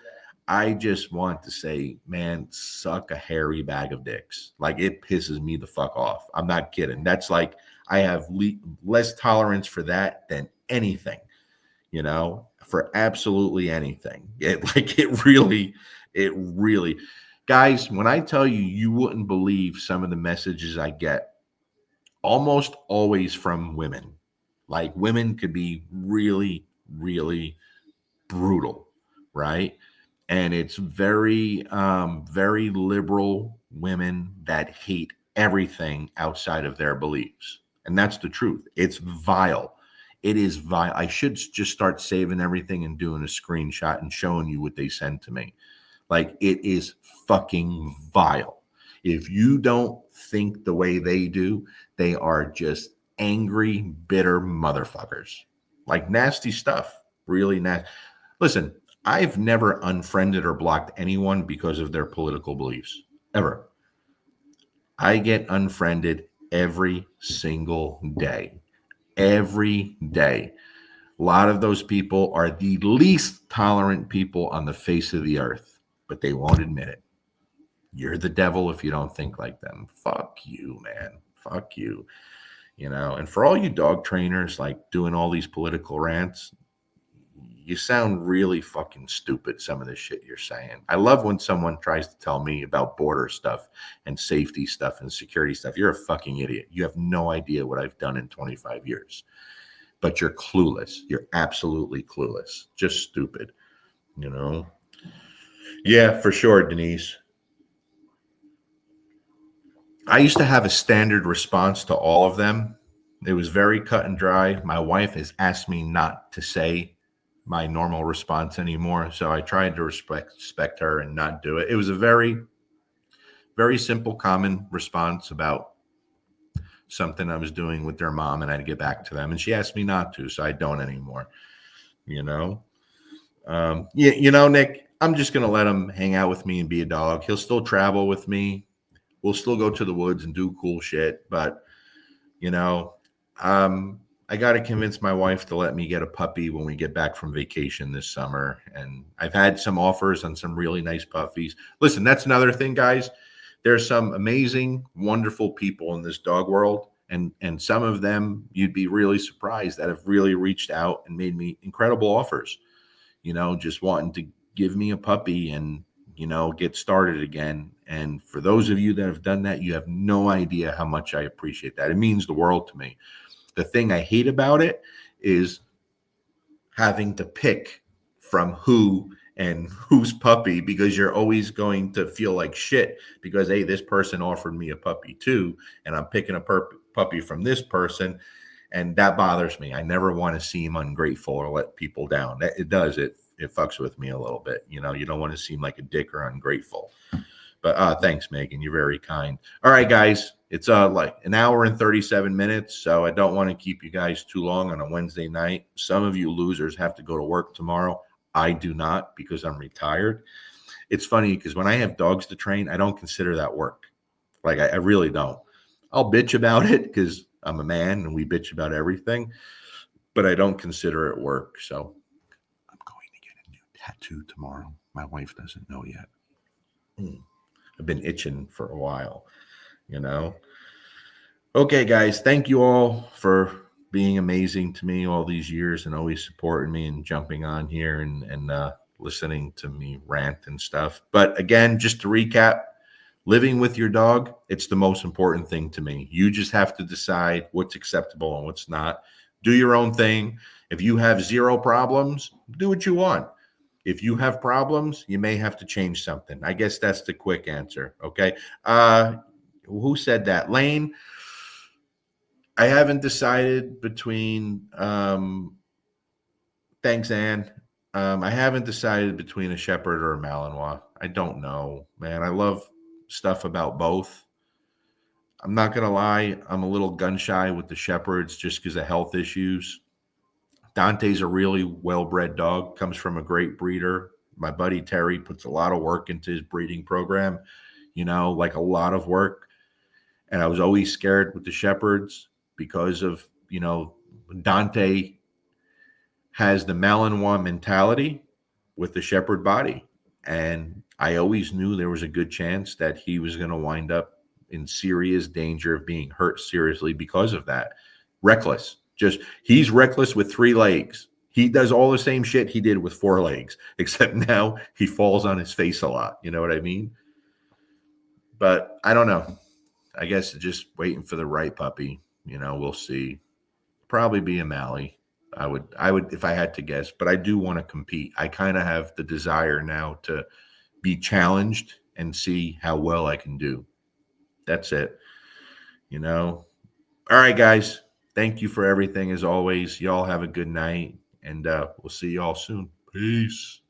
I just want to say, man, suck a hairy bag of dicks. Like, it pisses me the fuck off. I'm not kidding. That's like, I have less tolerance for that than anything, for absolutely anything. It really, guys, when I tell you, you wouldn't believe some of the messages I get, almost always from women. Like, women could be really, really brutal, right? And it's very liberal women that hate everything outside of their beliefs. And that's the truth. It's vile. It is vile. I should just start saving everything and doing a screenshot and showing you what they send to me. Like, it is fucking vile. If you don't think the way they do, they are just angry, bitter motherfuckers. Like, nasty stuff. Really nasty. Listen, I've never unfriended or blocked anyone because of their political beliefs, ever. I get unfriended every single day. Every day. A lot of those people are the least tolerant people on the face of the earth, but they won't admit it. You're the devil if you don't think like them. Fuck you, man. Fuck you. And for all you dog trainers like doing all these political rants, you sound really fucking stupid, some of the shit you're saying. I love when someone tries to tell me about border stuff and safety stuff and security stuff. You're a fucking idiot. You have no idea what I've done in 25 years. But you're clueless. You're absolutely clueless. Just stupid, Yeah, for sure, Denise. I used to have a standard response to all of them. It was very cut and dry. My wife has asked me not to say my normal response anymore, so I tried to respect her and not do it. It was a very, very simple, common response about something I was doing with their mom, and I had to get back to them. And she asked me not to, so I don't anymore. Nick, I'm just gonna let him hang out with me and be a dog. He'll still travel with me. We'll still go to the woods and do cool shit, but you know, I got to convince my wife to let me get a puppy when we get back from vacation this summer. And I've had some offers on some really nice puppies. Listen, that's another thing, guys. There's some amazing, wonderful people in this dog world. And some of them you'd be really surprised that have really reached out and made me incredible offers, just wanting to give me a puppy and, get started again. And for those of you that have done that, you have no idea how much I appreciate that. It means the world to me. The thing I hate about it is having to pick from who and whose puppy, because you're always going to feel like shit because, hey, this person offered me a puppy too, and I'm picking a puppy from this person, and that bothers me. I never want to seem ungrateful or let people down. It does. It fucks with me a little bit. You don't want to seem like a dick or ungrateful. But thanks, Megan. You're very kind. All right, guys. It's like an hour and 37 minutes, so I don't want to keep you guys too long on a Wednesday night. Some of you losers have to go to work tomorrow. I do not, because I'm retired. It's funny because when I have dogs to train, I don't consider that work. Like, I really don't. I'll bitch about it because I'm a man and we bitch about everything, but I don't consider it work. So I'm going to get a new tattoo tomorrow. My wife doesn't know yet. I've been itching for a while, Okay, guys, thank you all for being amazing to me all these years and always supporting me and jumping on here and listening to me rant and stuff. But again, just to recap, living with your dog, it's the most important thing to me. You just have to decide what's acceptable and what's not. Do your own thing. If you have zero problems, do what you want. If you have problems, you may have to change something. I guess that's the quick answer. Okay. Who said that? Lane. I haven't decided between thanks, Anne. I haven't decided between a Shepherd or a Malinois. I don't know, man. I love stuff about both. I'm not gonna lie, I'm a little gun shy with the Shepherds just because of health issues. Dante's a really well-bred dog, comes from a great breeder. My buddy Terry puts a lot of work into his breeding program, like a lot of work. And I was always scared with the Shepherds because of, Dante has the Malinois mentality with the Shepherd body. And I always knew there was a good chance that he was going to wind up in serious danger of being hurt seriously because of that. Reckless. Just he's reckless with 3 legs. He does all the same shit he did with 4 legs, except now he falls on his face a lot. You know what I mean? But I don't know. I guess just waiting for the right puppy. We'll see. Probably be a Mally. I would if I had to guess, but I do want to compete. I kind of have the desire now to be challenged and see how well I can do. That's it. You know. All right, guys. Thank you for everything as always. Y'all have a good night, and we'll see y'all soon. Peace.